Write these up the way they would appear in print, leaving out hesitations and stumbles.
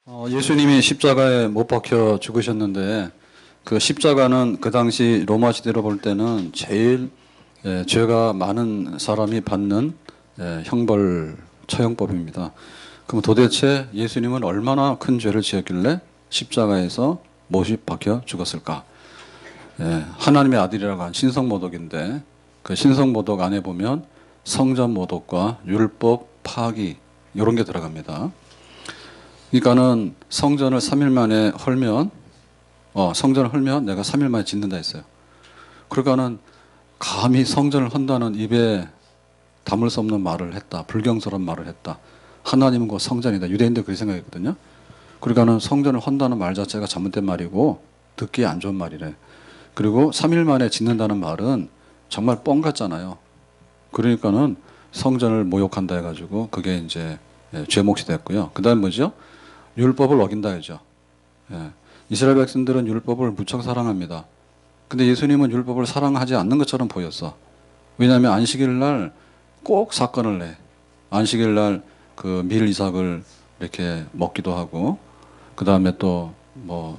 예수님이 십자가에 못 박혀 죽으셨는데 그 십자가는 그 당시 로마 시대로 볼 때는 제일 죄가 많은 사람이 받는 형벌 처형법입니다. 그럼 도대체 예수님은 얼마나 큰 죄를 지었길래 십자가에서 못이 박혀 죽었을까? 하나님의 아들이라고 한 신성모독인데 그 신성모독 안에 보면 성전모독과 율법 파기 이런 게 들어갑니다. 그러니까는 성전을 3일 만에 헐면 성전을 헐면 내가 3일 만에 짓는다 했어요. 그러니까는 감히 성전을 헌다는 입에 담을 수 없는 말을 했다. 불경스러운 말을 했다. 하나님은 곧 성전이다. 유대인들 그렇게 생각했거든요. 그러니까는 성전을 헌다는 말 자체가 잘못된 말이고 듣기에 안 좋은 말이래. 그리고 3일 만에 짓는다는 말은 정말 뻥 같잖아요. 그러니까는 성전을 모욕한다 해가지고 그게 이제 죄목이 됐고요. 그 다음에 뭐죠? 율법을 어긴다 하죠. 이스라엘 백성들은 율법을 무척 사랑합니다. 근데 예수님은 율법을 사랑하지 않는 것처럼 보였어. 왜냐하면 안식일 날 꼭 사건을 내. 안식일 날 그 밀 이삭을 이렇게 먹기도 하고, 그 다음에 또 뭐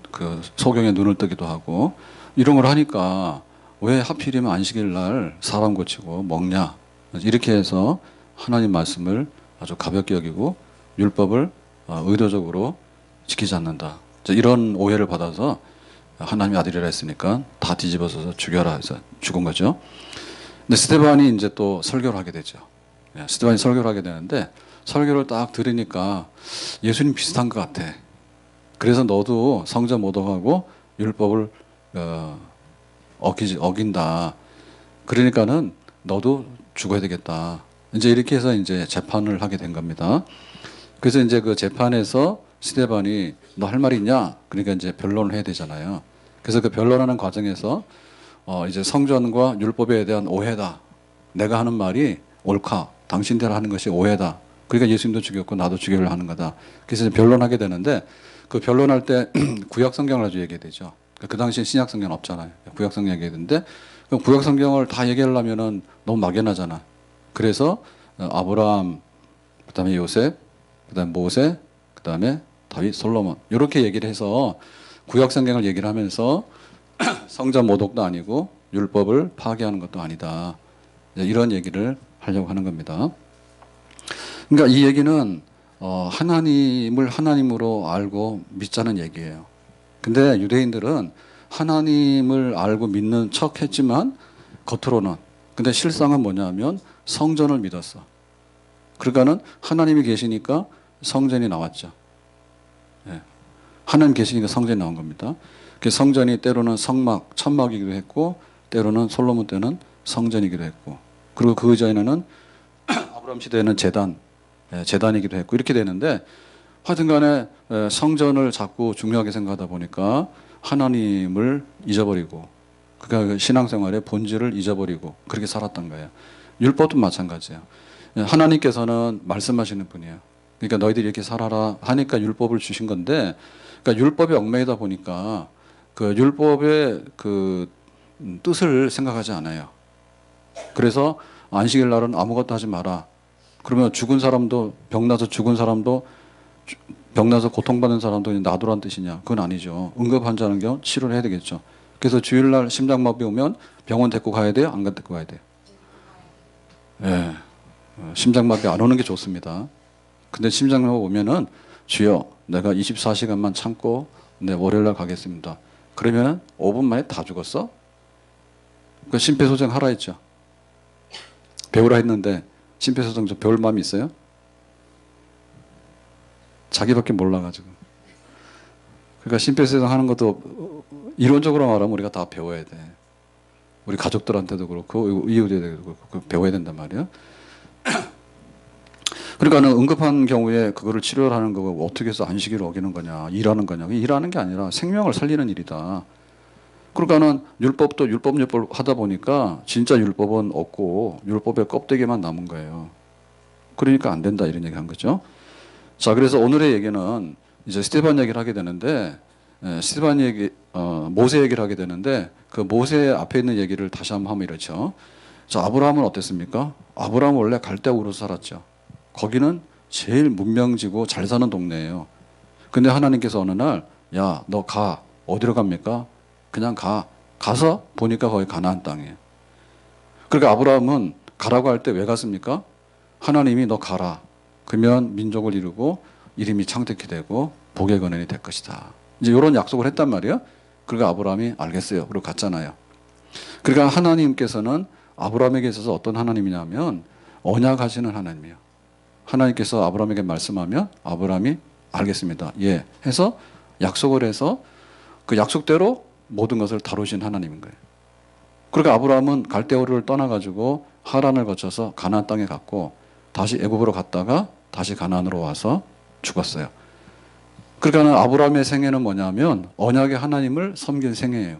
그 소경의 눈을 뜨기도 하고 이런 걸 하니까 왜 하필이면 안식일 날 사람 고치고 먹냐? 이렇게 해서 하나님 말씀을 아주 가볍게 여기고 율법을 의도적으로 지키지 않는다. 이런 오해를 받아서 하나님의 아들이라 했으니까 다 뒤집어서 죽여라 해서 죽은 거죠. 근데 스데반이 이제 또 설교를 하게 되죠. 스데반이 설교를 하게 되는데 설교를 딱 들으니까 예수님 비슷한 것 같아. 그래서 너도 성전 모독하고 율법을 어긴다. 그러니까는 너도 죽어야 되겠다. 이제 이렇게 해서 이제 재판을 하게 된 겁니다. 그래서 이제 그 재판에서 스데반이 너 할 말이 있냐? 그러니까 이제 변론을 해야 되잖아요. 그래서 그 변론하는 과정에서 이제 성전과 율법에 대한 오해다. 내가 하는 말이 옳다. 당신대로 하는 것이 오해다. 그러니까 예수님도 죽였고 나도 죽여야 하는 거다. 그래서 이제 변론하게 되는데 그 변론할 때 구약 성경을 아주 얘기해야 되죠. 그 당시에 신약 성경 없잖아요. 구약 성경 얘기해야 되는데 그럼 구약 성경을 다 얘기하려면은 너무 막연하잖아. 그래서 아브라함, 그다음에 요셉, 그다음에 모세, 그다음에 다윗, 솔로몬 이렇게 얘기를 해서 구약 성경을 얘기를 하면서 성전 모독도 아니고 율법을 파괴하는 것도 아니다. 이런 얘기를 하려고 하는 겁니다. 그러니까 이 얘기는 하나님을 하나님으로 알고 믿자는 얘기예요. 근데 유대인들은 하나님을 알고 믿는 척 했지만 겉으로는 근데 실상은 뭐냐면 성전을 믿었어. 그러니까는 하나님이 계시니까 성전이 나왔죠. 하나님 계시니까 성전이 나온 겁니다. 그 성전이 때로는 성막, 천막이기도 했고 때로는 솔로몬 때는 성전이기도 했고 그리고 그 전에는 아브라함 시대에는 제단이기도 했고 이렇게 되는데 하여튼 간에 성전을 자꾸 중요하게 생각하다 보니까 하나님을 잊어버리고 그러니까 신앙생활의 본질을 잊어버리고 그렇게 살았던 거예요. 율법도 마찬가지예요. 하나님께서는 말씀하시는 분이에요. 그러니까 너희들이 이렇게 살아라 하니까 율법을 주신 건데 그러니까 율법이 얽매이다 보니까 그 율법의 그 뜻을 생각하지 않아요. 그래서 안식일 날은 아무것도 하지 마라. 그러면 죽은 사람도 병나서 죽은 사람도 병나서 고통받는 사람도 놔두란 뜻이냐? 그건 아니죠. 응급 환자는 경우 치료를 해야 되겠죠. 그래서 주일날 심장마비 오면 병원 데리고 가야 돼요? 안 데리고 가야 돼요? 예. 심장마비 안 오는 게 좋습니다. 근데 심장마비 오면은 주여 내가 24시간만 참고 월요일날 가겠습니다. 그러면은 5분 만에 다 죽었어? 그 심폐소생 하라 했죠. 배우라 했는데 심폐소생 좀 배울 마음이 있어요? 자기밖에 몰라가지고. 그러니까 심폐소생 하는 것도 이론적으로 말하면 우리가 다 배워야 돼. 우리 가족들한테도 그렇고 이웃에도 그렇고 배워야 된단 말이야. 그러니까는 응급한 경우에 그거를 치료를 하는 거고 어떻게 해서 안식일을 어기는 거냐, 일하는 거냐. 일하는 게 아니라 생명을 살리는 일이다. 그러니까는 율법도 율법 하다 보니까 진짜 율법은 없고 율법의 껍데기만 남은 거예요. 그러니까 안 된다 이런 얘기 한 거죠. 자, 그래서 오늘의 얘기는 이제 스데반 얘기를 하게 되는데 스데반 얘기, 모세 얘기를 하게 되는데 그 모세 앞에 있는 얘기를 다시 한번 하면 이렇죠. 자, 아브라함은 어땠습니까? 아브라함은 원래 갈대우르로 살았죠. 거기는 제일 문명지고 잘 사는 동네예요. 근데 하나님께서 어느 날, 야, 너 가. 어디로 갑니까? 그냥 가. 가서 보니까 거기 가나안 땅이에요. 그러니까 아브라함은 가라고 할 때 왜 갔습니까? 하나님이 너 가라. 그러면 민족을 이루고 이름이 창대케 되고 복의 근원이 될 것이다. 이제 이런 약속을 했단 말이에요. 그러니까 아브라함이 알겠어요. 그리고 갔잖아요. 그러니까 하나님께서는 아브라함에게 있어서 어떤 하나님이냐면 언약하시는 하나님이에요. 하나님께서 아브라함에게 말씀하면 아브라함이 알겠습니다. 예. 해서 약속을 해서 그 약속대로 모든 것을 다루신 하나님인 거예요. 그러니까 아브라함은 갈대우르를 떠나가지고 하란을 거쳐서 가나안 땅에 갔고 다시 애굽으로 갔다가 다시 가나안으로 와서 죽었어요. 그러니까 아브라함의 생애는 뭐냐면 언약의 하나님을 섬긴 생애예요.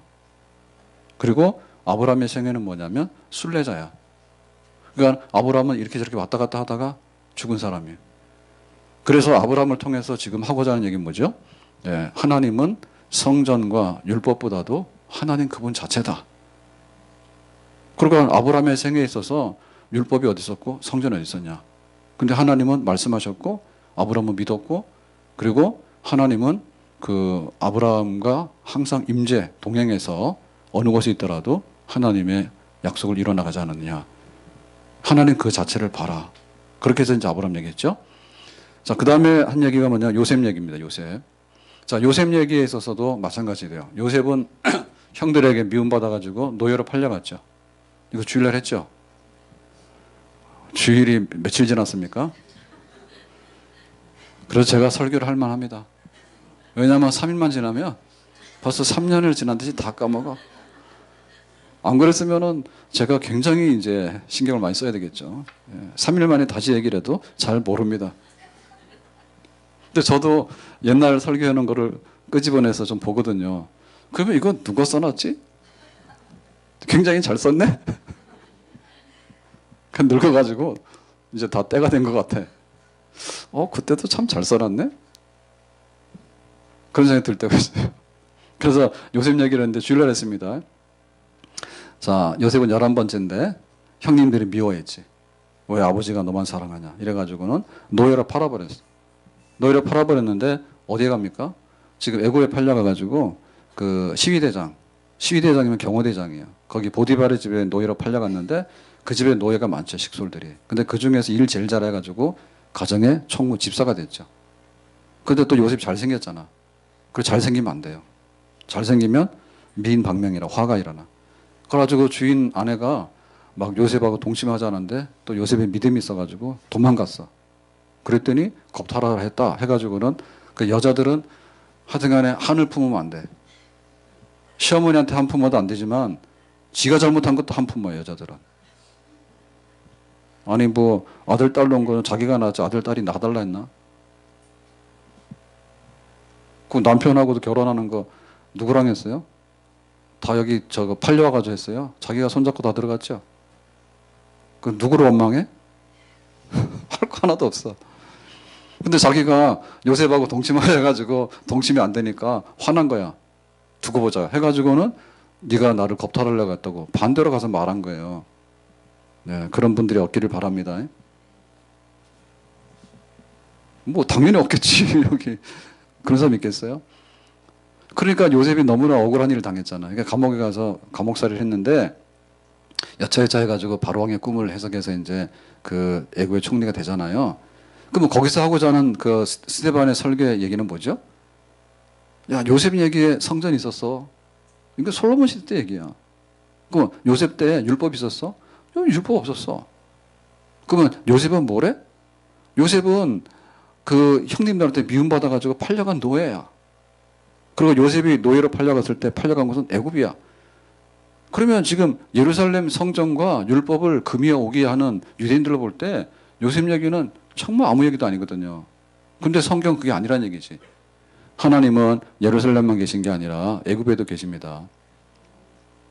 그리고 아브라함의 생애는 뭐냐면 순례자야. 그러니까 아브라함은 이렇게 저렇게 왔다 갔다 하다가 죽은 사람이에요. 그래서 아브라함을 통해서 지금 하고자 하는 얘기는 뭐죠? 네, 하나님은 성전과 율법보다도 하나님 그분 자체다. 그러니까 아브라함의 생애에 있어서 율법이 어디 있었고 성전이 어디 있었냐. 근데 하나님은 말씀하셨고 아브라함은 믿었고 그리고 하나님은 그 아브라함과 항상 임재 동행해서 어느 곳에 있더라도 하나님의 약속을 이뤄나가지 않았느냐. 하나님 그 자체를 봐라. 그렇게 해서 이제 아브라함 얘기했죠. 자, 그 다음에 한 얘기가 뭐냐. 요셉 얘기입니다. 요셉. 자, 요셉 얘기에 있어서도 마찬가지래요. 요셉은 형들에게 미움받아가지고 노예로 팔려갔죠. 이거 주일날 했죠. 주일이 며칠 지났습니까? 그래서 제가 설교를 할 만합니다. 왜냐하면 3일만 지나면 벌써 3년을 지난 듯이 다 까먹어. 안 그랬으면은 제가 굉장히 이제 신경을 많이 써야 되겠죠. 3일 만에 다시 얘기를 해도 잘 모릅니다. 근데 저도 옛날 설교하는 거를 끄집어내서 좀 보거든요. 그러면 이거 누가 써놨지? 굉장히 잘 썼네? 늙어가지고 이제 다 때가 된 것 같아. 그때도 참 잘 써놨네? 그런 생각이 들 때가 있어요. 그래서 요셉 얘기를 했는데 주일날 했습니다. 자, 요셉은 11번째인데 형님들이 미워했지. 왜 아버지가 너만 사랑하냐. 이래가지고는 노예로 팔아버렸어. 노예로 팔아버렸는데 어디에 갑니까? 지금 애굽에 팔려가가지고 그 시위대장이면 경호대장이에요. 거기 보디발의 집에 노예로 팔려갔는데 그 집에 노예가 많죠. 식솔들이. 근데 그 중에서 일 제일 잘해가지고 가정의 총무 집사가 됐죠. 근데 또 요셉 잘생겼잖아. 그 잘생기면 안 돼요. 잘생기면 미인방명이라 화가 일어나. 그래가지고 주인 아내가 막 요셉하고 동침하자는데 또 요셉의 믿음이 있어가지고 도망갔어. 그랬더니 겁탈하라 했다 해가지고는 그 여자들은 하여튼간에 한을 품으면 안 돼. 시어머니한테 한 품어도 안 되지만 지가 잘못한 것도 한 품어요. 여자들은. 아니 뭐 아들 딸 놓은 거는 자기가 낳았지 아들 딸이 낳아달라 했나? 그 남편하고도 결혼하는 거 누구랑 했어요? 다 여기 저거 팔려와가지고 했어요. 자기가 손잡고 다 들어갔죠. 그 누구를 원망해? 할 거 하나도 없어. 근데 자기가 요셉하고 동침하려 해가지고 동침이 안 되니까 화난 거야. 두고 보자 해가지고는 네가 나를 겁탈하려고 했다고 반대로 가서 말한 거예요. 네, 그런 분들이 없기를 바랍니다. 뭐 당연히 없겠지. 여기 그런 사람 있겠어요? 그러니까 요셉이 너무나 억울한 일을 당했잖아. 그러니까 감옥에 가서 감옥살이를 했는데 여차여차 해가지고 바로왕의 꿈을 해석해서 이제 그 애국의 총리가 되잖아요. 그럼 거기서 하고자 하는 그 스데반의 설계 얘기는 뭐죠? 야, 요셉 얘기에 성전이 있었어. 이거 솔로몬 시대 때 얘기야. 그럼 요셉 때 율법이 있었어? 율법 없었어. 그러면 요셉은 뭐래? 요셉은 그 형님들한테 미움받아가지고 팔려간 노예야. 그리고 요셉이 노예로 팔려갔을 때 팔려간 것은 애굽이야. 그러면 지금 예루살렘 성전과 율법을 금이어 오게 하는 유대인들로 볼 때 요셉 얘기는 정말 아무 얘기도 아니거든요. 근데 성경 그게 아니란 얘기지. 하나님은 예루살렘만 계신 게 아니라 애굽에도 계십니다.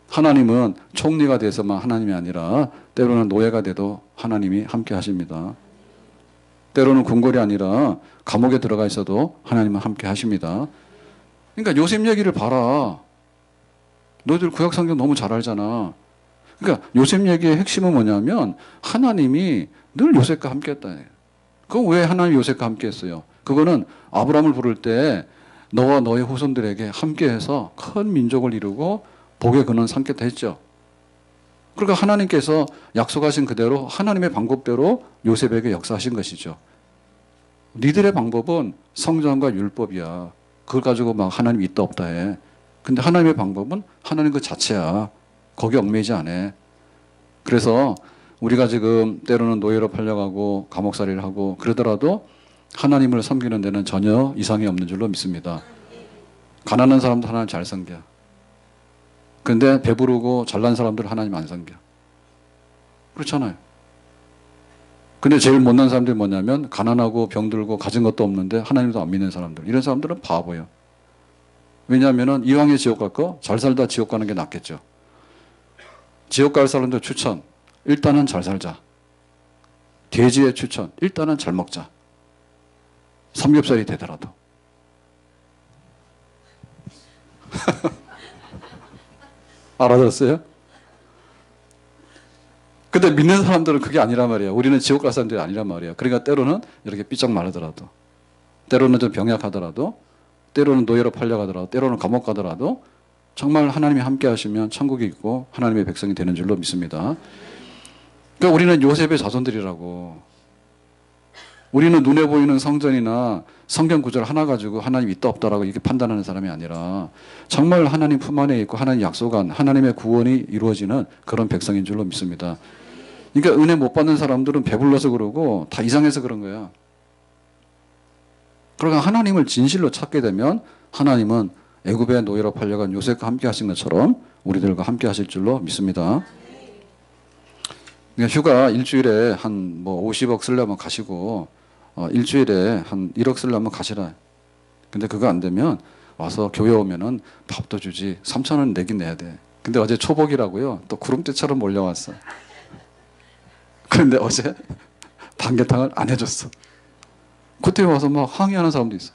하나님은 총리가 돼서만 하나님이 아니라 때로는 노예가 돼도 하나님이 함께 하십니다. 때로는 궁궐이 아니라 감옥에 들어가 있어도 하나님은 함께 하십니다. 그러니까 요셉 얘기를 봐라. 너희들 구약성경 너무 잘 알잖아. 그러니까 요셉 얘기의 핵심은 뭐냐면 하나님이 늘 요셉과 함께 했다. 그럼 왜 하나님이 요셉과 함께 했어요? 그거는 아브라함을 부를 때 너와 너의 후손들에게 함께해서 큰 민족을 이루고 복의 근원 삼겠다 했죠. 그러니까 하나님께서 약속하신 그대로 하나님의 방법대로 요셉에게 역사하신 것이죠. 니들의 방법은 성전과 율법이야. 그걸 가지고 막 하나님 있다 없다 해. 근데 하나님의 방법은 하나님 그 자체야. 거기 얽매이지 않아. 그래서 우리가 지금 때로는 노예로 팔려가고 감옥살이를 하고 그러더라도 하나님을 섬기는 데는 전혀 이상이 없는 줄로 믿습니다. 가난한 사람도 하나님 잘 섬겨. 근데 배부르고 잘난 사람들 하나님 안 섬겨. 그렇잖아요. 근데 제일 못난 사람들이 뭐냐면 가난하고 병들고 가진 것도 없는데 하나님도 안 믿는 사람들. 이런 사람들은 바보예요. 왜냐하면 이왕에 지옥 갈 거 잘 살다 지옥 가는 게 낫겠죠. 지옥 갈 사람들 추천. 일단은 잘 살자. 돼지의 추천. 일단은 잘 먹자. 삼겹살이 되더라도. 알아들었어요? 근데 믿는 사람들은 그게 아니란 말이에요. 우리는 지옥 갈 사람들이 아니란 말이에요. 그러니까 때로는 이렇게 삐쩍 마르더라도, 때로는 좀 병약하더라도, 때로는 노예로 팔려가더라도, 때로는 감옥 가더라도 정말 하나님이 함께 하시면 천국이 있고 하나님의 백성이 되는 줄로 믿습니다. 그러니까 우리는 요셉의 자손들이라고. 우리는 눈에 보이는 성전이나 성경 구절 하나 가지고 하나님 있다 없다라고 이렇게 판단하는 사람이 아니라 정말 하나님 품 안에 있고 하나님 약속한 하나님의 구원이 이루어지는 그런 백성인 줄로 믿습니다. 그러니까 은혜 못 받는 사람들은 배불러서 그러고 다 이상해서 그런 거야. 그러니까 하나님을 진실로 찾게 되면 하나님은 애굽의 노예로 팔려간 요셉과 함께 하신 것처럼 우리들과 함께 하실 줄로 믿습니다. 그러니까 휴가 일주일에 한 뭐 50억 쓰려면 가시고 일주일에 한 1억 쓰려면 가시라. 근데 그거 안 되면 와서 교회 오면은 밥도 주지. 3,000원 내긴 내야 돼. 근데 어제 초복이라고요. 또 구름대처럼 몰려왔어. 그런데 어제 반개탕을 안 해줬어. 그때 와서 막 항의하는 사람도 있어.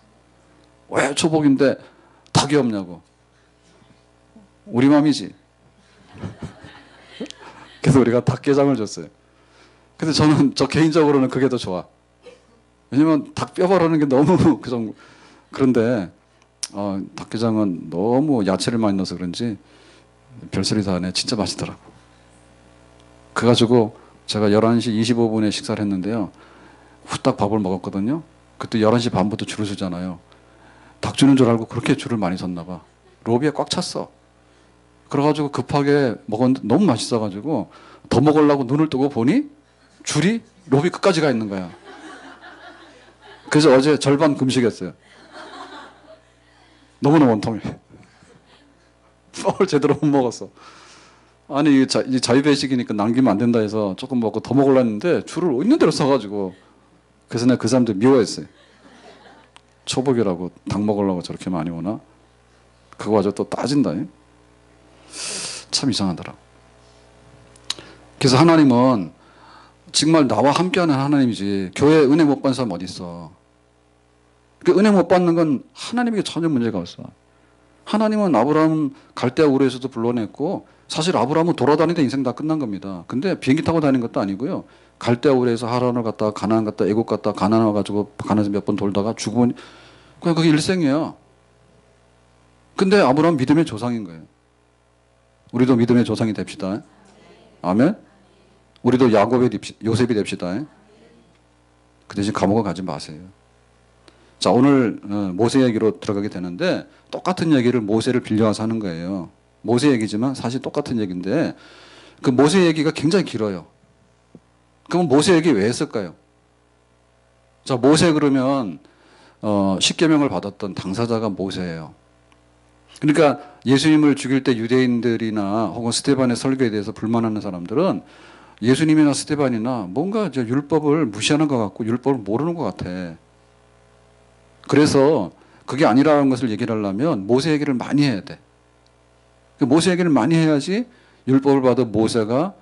왜 초복인데 닭이 없냐고. 우리 맘이지. 그래서 우리가 닭게장을 줬어요. 근데 저 개인적으로는 그게 더 좋아. 왜냐면 닭 뼈 바르는 게 너무 그런데 닭게장은 너무 야채를 많이 넣어서 그런지 별소리 다 하네. 진짜 맛있더라고. 그래가지고 제가 11시 25분에 식사를 했는데요. 후딱 밥을 먹었거든요. 그때 11시 반부터 줄을 서잖아요. 닭 주는 줄 알고 그렇게 줄을 많이 섰나 봐. 로비에 꽉 찼어. 그래가지고 급하게 먹었는데 너무 맛있어가지고 더 먹으려고 눈을 뜨고 보니 줄이 로비 끝까지 가 있는 거야. 그래서 어제 절반 금식했어요. 너무나 원통해. 뭘 제대로 못 먹었어. 아니 이 자유배식이니까 남기면 안 된다 해서 조금 먹고 더 먹으려 했는데 줄을 있는 대로 서가지고 그래서 내가 그 사람들 미워했어요. 초복이라고 닭 먹으려고 저렇게 많이 오나? 그거 가지고 또 따진다. 참 이상하더라. 그래서 하나님은 정말 나와 함께하는 하나님이지 교회 은혜 못 받는 사람 어디 있어? 그 은혜 못 받는 건 하나님에게 전혀 문제가 없어. 하나님은 아브라함 갈대아 우르에서도 불러냈고 사실 아브라함은 돌아다니다 인생 다 끝난 겁니다. 근데 비행기 타고 다니는 것도 아니고요. 갈대아 우르에서 하란을 갔다가 가나안 갔다 애굽 갔다 가나안 와가지고 가나안에서 몇 번 돌다가 죽으면 그냥 그게 일생이에요. 근데 아브라함 믿음의 조상인 거예요. 우리도 믿음의 조상이 됩시다. 아멘. 우리도 요셉이 됩시다. 그 대신 감옥을 가지 마세요. 자, 오늘 모세 얘기로 들어가게 되는데 똑같은 얘기를 모세를 빌려와서 하는 거예요. 모세 얘기지만 사실 똑같은 얘기인데 그 모세 얘기가 굉장히 길어요. 그럼 모세 얘기 왜 했을까요? 자, 모세 그러면 십계명을 받았던 당사자가 모세예요. 그러니까 예수님을 죽일 때 유대인들이나 혹은 스데반의 설교에 대해서 불만하는 사람들은 예수님이나 스데반이나 뭔가 이제 율법을 무시하는 것 같고 율법을 모르는 것 같아. 그래서 그게 아니라는 것을 얘기를 하려면 모세 얘기를 많이 해야 돼. 모세 얘기를 많이 해야지 율법을 받은 모세가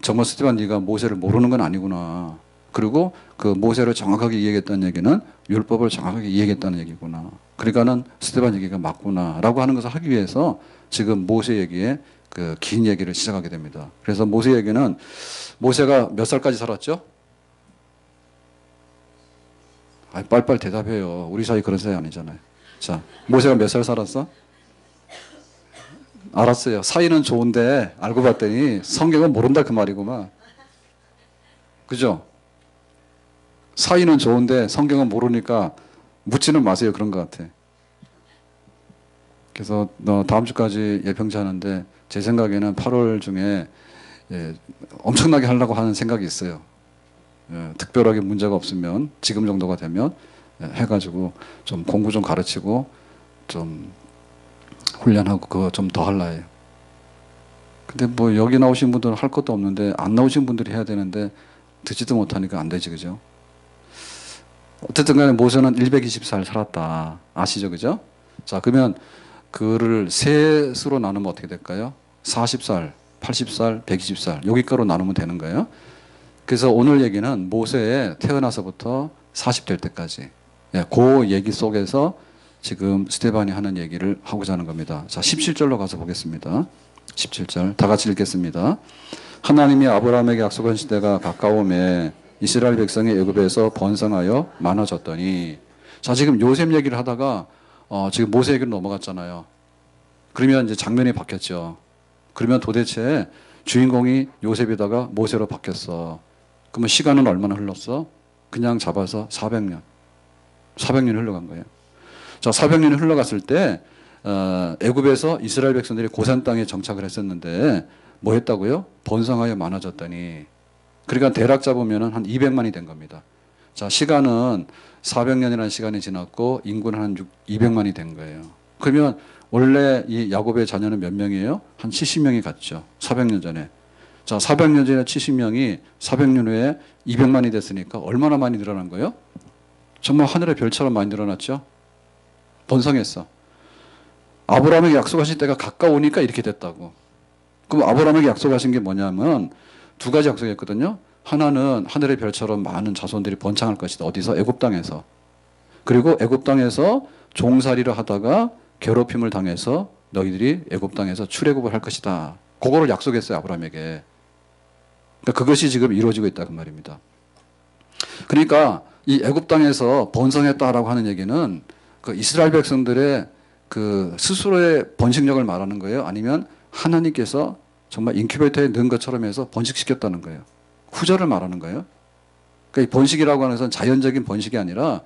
정말 스데반 네가 모세를 모르는 건 아니구나. 그리고 그 모세를 정확하게 이해했다는 얘기는 율법을 정확하게 이해했다는 얘기구나. 그러니까는 스데반 얘기가 맞구나라고 하는 것을 하기 위해서 지금 모세 얘기에 그 긴 얘기를 시작하게 됩니다. 그래서 모세 얘기는 모세가 몇 살까지 살았죠? 아, 빨리빨리 대답해요. 우리 사이 그런 사이 아니잖아요. 자, 모세가 몇 살 살았어? 알았어요. 사이는 좋은데 알고 봤더니 성경은 모른다 그 말이구만. 그죠? 사이는 좋은데 성경은 모르니까 묻지는 마세요. 그런 것 같아. 그래서 다음 주까지 예평지 하는데 제 생각에는 8월 중에 엄청나게 하려고 하는 생각이 있어요. 특별하게 문제가 없으면 지금 정도가 되면 해가지고 좀 공부 좀 가르치고 좀 훈련하고 그거 좀 더 할라 해요. 근데 뭐 여기 나오신 분들은 할 것도 없는데 안 나오신 분들이 해야 되는데 듣지도 못하니까 안 되지, 그죠? 어쨌든 간에 모세는 120살 살았다. 아시죠, 그죠? 자, 그러면 그를 셋으로 나누면 어떻게 될까요? 40살, 80살, 120살 여기가로 나누면 되는 거예요. 그래서 오늘 얘기는 모세의 태어나서부터 40 될 때까지 그 얘기 속에서 지금 스테반이 하는 얘기를 하고자 하는 겁니다. 자, 17절로 가서 보겠습니다. 17절 다 같이 읽겠습니다. 하나님이 아브라함에게 약속한 시대가 가까움에 이스라엘 백성이 애굽에서 번성하여 많아졌더니, 자, 지금 요셉 얘기를 하다가 지금 모세 얘기로 넘어갔잖아요. 그러면 이제 장면이 바뀌었죠. 그러면 도대체 주인공이 요셉이다가 모세로 바뀌었어. 그러면 시간은 얼마나 흘렀어? 그냥 잡아서 400년. 400년이 흘러간 거예요. 자, 400년이 흘러갔을 때 애굽에서 이스라엘 백성들이 고산 땅에 정착을 했었는데 뭐 했다고요? 번성하여 많아졌더니, 그러니까 대략 잡으면 한 200만이 된 겁니다. 자, 시간은 400년이라는 시간이 지났고 인구는 한 200만이 된 거예요. 그러면 원래 이 야곱의 자녀는 몇 명이에요? 한 70명이 갔죠. 400년 전에. 자, 400년 전에 70명이 400년 후에 200만이 됐으니까 얼마나 많이 늘어난 거예요? 정말 하늘의 별처럼 많이 늘어났죠. 번성했어. 아브라함에게 약속하신 때가 가까우니까 이렇게 됐다고. 그럼 아브라함에게 약속하신 게 뭐냐면 두 가지 약속했거든요. 하나는 하늘의 별처럼 많은 자손들이 번창할 것이다. 어디서? 애굽 땅에서. 그리고 애굽 땅에서 종살이를 하다가 괴롭힘을 당해서 너희들이 애굽 땅에서 출애굽을 할 것이다. 그거를 약속했어요, 아브라함에게. 그러니까 그것이 지금 이루어지고 있다 그 말입니다. 그러니까 이 애굽 땅에서 번성했다라고 하는 얘기는 그 이스라엘 백성들의 그 스스로의 번식력을 말하는 거예요? 아니면 하나님께서 정말 인큐베이터에 넣은 것처럼 해서 번식시켰다는 거예요? 후절을 말하는 거예요? 그러니까 이 번식이라고 하는 것은 자연적인 번식이 아니라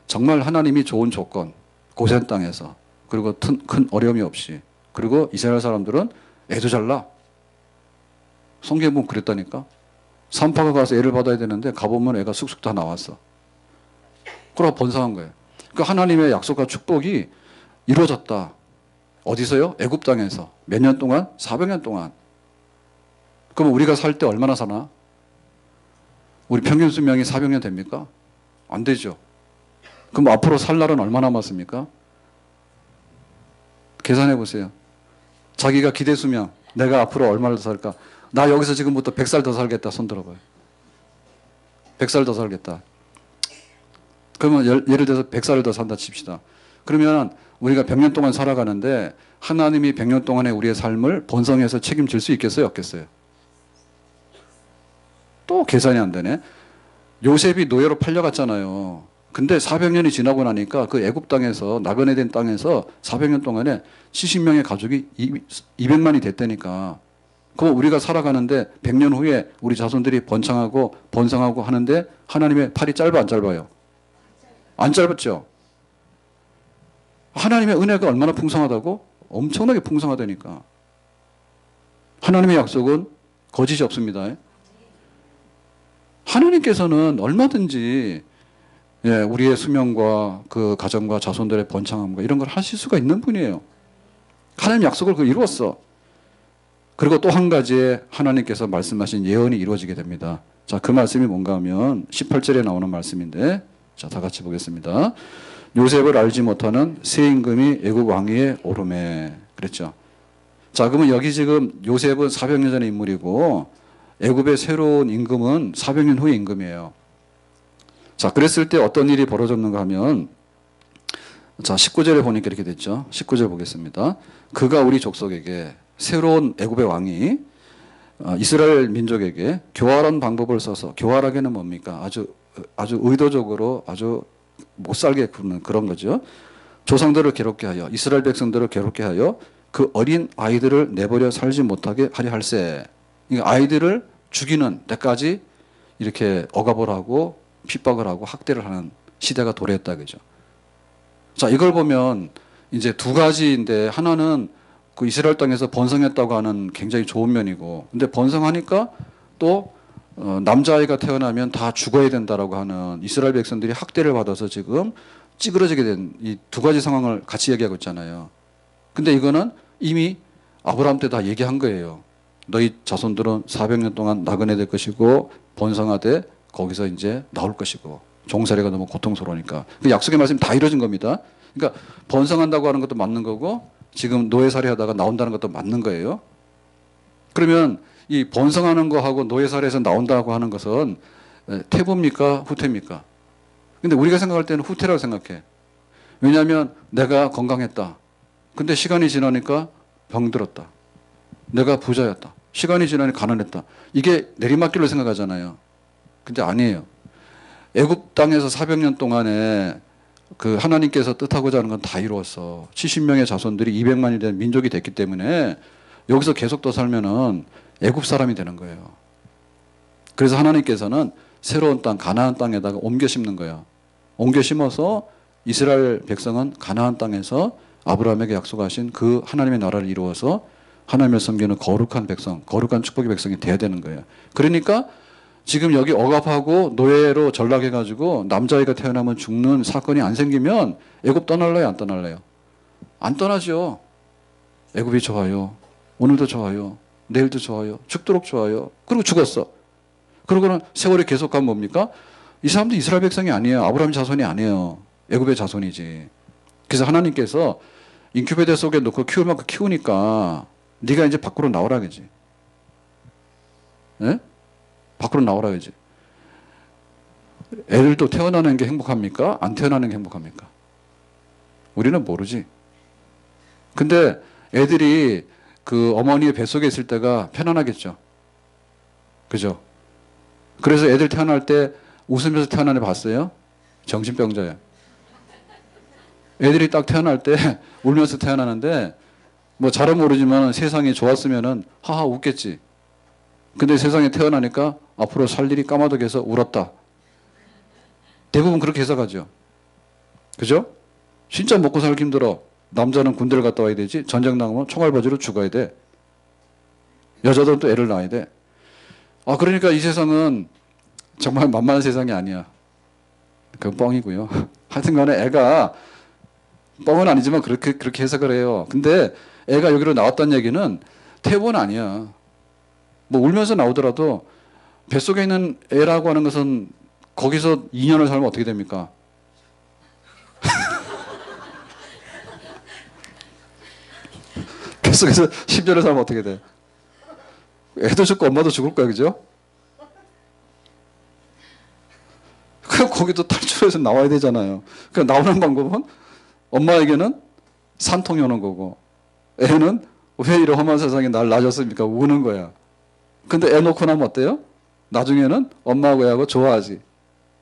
정말 하나님이 좋은 조건, 고센 땅에서, 그리고 큰 어려움이 없이, 그리고 이스라엘 사람들은 애도 잘 나. 성경에 보면 그랬다니까. 산파가 가서 애를 받아야 되는데 가보면 애가 쑥쑥 다 나왔어. 그러고 번성한 거예요. 그러니까 하나님의 약속과 축복이 이루어졌다. 어디서요? 애굽 땅에서. 몇 년 동안? 400년 동안. 그럼 우리가 살 때 얼마나 사나? 우리 평균 수명이 400년 됩니까? 안 되죠. 그럼 앞으로 살 날은 얼마나 남았습니까? 계산해 보세요. 자기가 기대 수명, 내가 앞으로 얼마를 더 살까? 나 여기서 지금부터 100살 더 살겠다. 손 들어봐요. 100살 더 살겠다. 그러면 예를 들어서 100살을 더 산다 칩시다. 그러면 우리가 100년 동안 살아가는데 하나님이 100년 동안의 우리의 삶을 번성해서 책임질 수 있겠어요? 없겠어요? 또 계산이 안 되네. 요셉이 노예로 팔려갔잖아요. 근데 400년이 지나고 나니까 그 애굽 땅에서 나그네 된 땅에서 400년 동안에 70명의 가족이 200만이 됐다니까. 그럼 우리가 살아가는데 100년 후에 우리 자손들이 번창하고 번성하고 하는데 하나님의 팔이 짧아 안 짧아요? 안 짧았죠. 하나님의 은혜가 얼마나 풍성하다고? 엄청나게 풍성하다니까. 하나님의 약속은 거짓이 없습니다. 하나님께서는 얼마든지 우리의 수명과 그 가정과 자손들의 번창함과 이런 걸 하실 수가 있는 분이에요. 하나님 약속을 그 이루었어. 그리고 또 한 가지의 하나님께서 말씀하신 예언이 이루어지게 됩니다. 자, 그 말씀이 뭔가 하면 18절에 나오는 말씀인데, 자, 다 같이 보겠습니다. 요셉을 알지 못하는 새 임금이 애굽 왕위에 오르매. 그랬죠. 자, 그러면 여기 지금 요셉은 400년 전의 인물이고 애굽의 새로운 임금은 400년 후의 임금이에요. 자, 그랬을 때 어떤 일이 벌어졌는가 하면, 자, 19절에 보니까 이렇게 됐죠. 19절 보겠습니다. 그가 우리 족속에게 새로운 애굽의 왕이 이스라엘 민족에게 교활한 방법을 써서, 교활하게는 뭡니까? 아주 의도적으로 아주 못 살게 구는 그런 거죠. 조상들을 괴롭게 하여 이스라엘 백성들을 괴롭게 하여 그 어린 아이들을 내버려 살지 못하게 하려 할세. 그러니까 아이들을 죽이는 데까지 이렇게 억압을 하고 핍박을 하고 학대를 하는 시대가 도래했다 그죠. 자, 이걸 보면 이제 두 가지인데 하나는 그 이스라엘 땅에서 번성했다고 하는 굉장히 좋은 면이고, 근데 번성하니까 또 남자아이가 태어나면 다 죽어야 된다라고 하는 이스라엘 백성들이 학대를 받아서 지금 찌그러지게 된 이 두 가지 상황을 같이 얘기하고 있잖아요. 근데 이거는 이미 아브라함 때 다 얘기한 거예요. 너희 자손들은 400년 동안 나그네 될 것이고 번성하되 거기서 이제 나올 것이고 종살이가 너무 고통스러우니까. 그 약속의 말씀이 다 이루어진 겁니다. 그러니까 번성한다고 하는 것도 맞는 거고 지금 노예살이 하다가 나온다는 것도 맞는 거예요. 그러면 이 번성하는 거하고 노예살이에서 나온다고 하는 것은 태보입니까? 후퇴입니까? 근데 우리가 생각할 때는 후퇴라고 생각해. 왜냐하면 내가 건강했다. 근데 시간이 지나니까 병들었다. 내가 부자였다. 시간이 지나니까 가난했다. 이게 내리막길로 생각하잖아요. 근데 아니에요. 애굽 땅에서 400년 동안에 그 하나님께서 뜻하고자 하는 건 다 이루었어. 70명의 자손들이 200만이 된 민족이 됐기 때문에 여기서 계속 더 살면은 애굽 사람이 되는 거예요. 그래서 하나님께서는 새로운 땅, 가나안 땅에다가 옮겨 심는 거예요. 옮겨 심어서 이스라엘 백성은 가나안 땅에서 아브라함에게 약속하신 그 하나님의 나라를 이루어서 하나님을 섬기는 거룩한 백성, 거룩한 축복의 백성이 돼야 되는 거예요. 그러니까 지금 여기 억압하고 노예로 전락해가지고 남자아이가 태어나면 죽는 사건이 안 생기면 애굽 떠날래요, 안 떠날래요? 안 떠나죠. 애굽이 좋아요. 오늘도 좋아요. 내일도 좋아요. 죽도록 좋아요. 그리고 죽었어. 그러고는 세월이 계속 가면 뭡니까? 이 사람도 이스라엘 백성이 아니에요. 아브라함 자손이 아니에요. 애굽의 자손이지. 그래서 하나님께서 인큐베이터 속에 넣고 키울 만큼 키우니까 네가 이제 밖으로 나오라 그지. 네? 밖으로 나오라 그지. 애들도 태어나는 게 행복합니까? 안 태어나는 게 행복합니까? 우리는 모르지. 근데 애들이 그 어머니의 뱃속에 있을 때가 편안하겠죠. 그죠? 그래서 애들 태어날 때 웃으면서 태어나는 애 봤어요? 정신병자예요. 애들이 딱 태어날 때 울면서 태어나는데 뭐 잘은 모르지만 세상이 좋았으면은 하하 웃겠지. 근데 세상에 태어나니까 앞으로 살 일이 까마득해서 울었다. 대부분 그렇게 해석하죠. 그죠? 진짜 먹고 살기 힘들어. 남자는 군대를 갔다 와야 되지. 전쟁 나가면 총알바지로 죽어야 돼. 여자들은 또 애를 낳아야 돼. 아, 그러니까 이 세상은 정말 만만한 세상이 아니야. 그건 뻥이고요. 하여튼 간에 애가 뻥은 아니지만 그렇게 해석을 해요. 근데 애가 여기로 나왔다는 얘기는 태보는 아니야. 뭐 울면서 나오더라도 뱃속에 있는 애라고 하는 것은 거기서 2년을 살면 어떻게 됩니까? 뱃속에서 10년을 살면 어떻게 돼? 애도 죽고 엄마도 죽을 거야, 그죠? 그럼 거기도 탈출해서 나와야 되잖아요. 그러니까 나오는 방법은 엄마에게는 산통이 오는 거고 애는 왜 이런 험한 세상에 날 낳아줬습니까? 우는 거야. 근데 애 놓고 나면 어때요? 나중에는 엄마하고 애하고 좋아하지.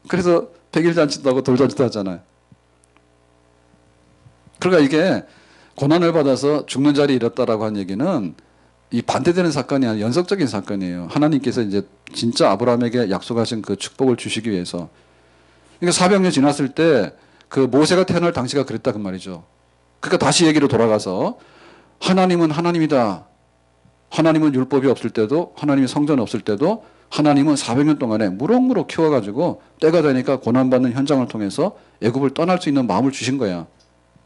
그래서 백일잔치도 하고 돌잔치도 하잖아요. 그러니까 이게 고난을 받아서 죽는 자리에 이뤘다라고 한 얘기는 이 반대되는 사건이 아니라 연속적인 사건이에요. 하나님께서 이제 진짜 아브라함에게 약속하신 그 축복을 주시기 위해서. 그러니까 400년 지났을 때 그 모세가 태어날 당시가 그랬다 그 말이죠. 그러니까 다시 얘기로 돌아가서 하나님은 하나님이다. 하나님은 율법이 없을 때도 하나님이 성전이 없을 때도 하나님은 400년 동안에 무럭무럭 키워가지고 때가 되니까 고난받는 현장을 통해서 애굽을 떠날 수 있는 마음을 주신 거야.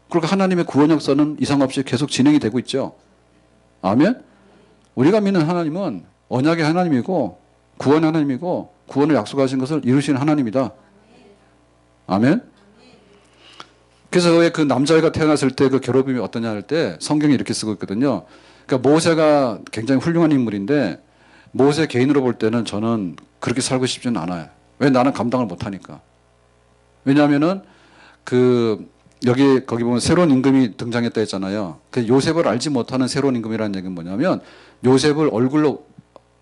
그러니까 하나님의 구원 역사는 이상 없이 계속 진행이 되고 있죠. 아멘? 우리가 믿는 하나님은 언약의 하나님이고 구원의 하나님이고 구원을 약속하신 것을 이루시는 하나님이다. 아멘? 그래서 왜 그 남자애가 태어났을 때 그 괴롭힘이 어떠냐 할 때 성경이 이렇게 쓰고 있거든요. 그러니까 모세가 굉장히 훌륭한 인물인데 모세 개인으로 볼 때는 저는 그렇게 살고 싶지는 않아요. 왜? 나는 감당을 못하니까. 왜냐하면은 거기 보면 새로운 임금이 등장했다 했잖아요. 그 요셉을 알지 못하는 새로운 임금이라는 얘기는 뭐냐면 요셉을 얼굴로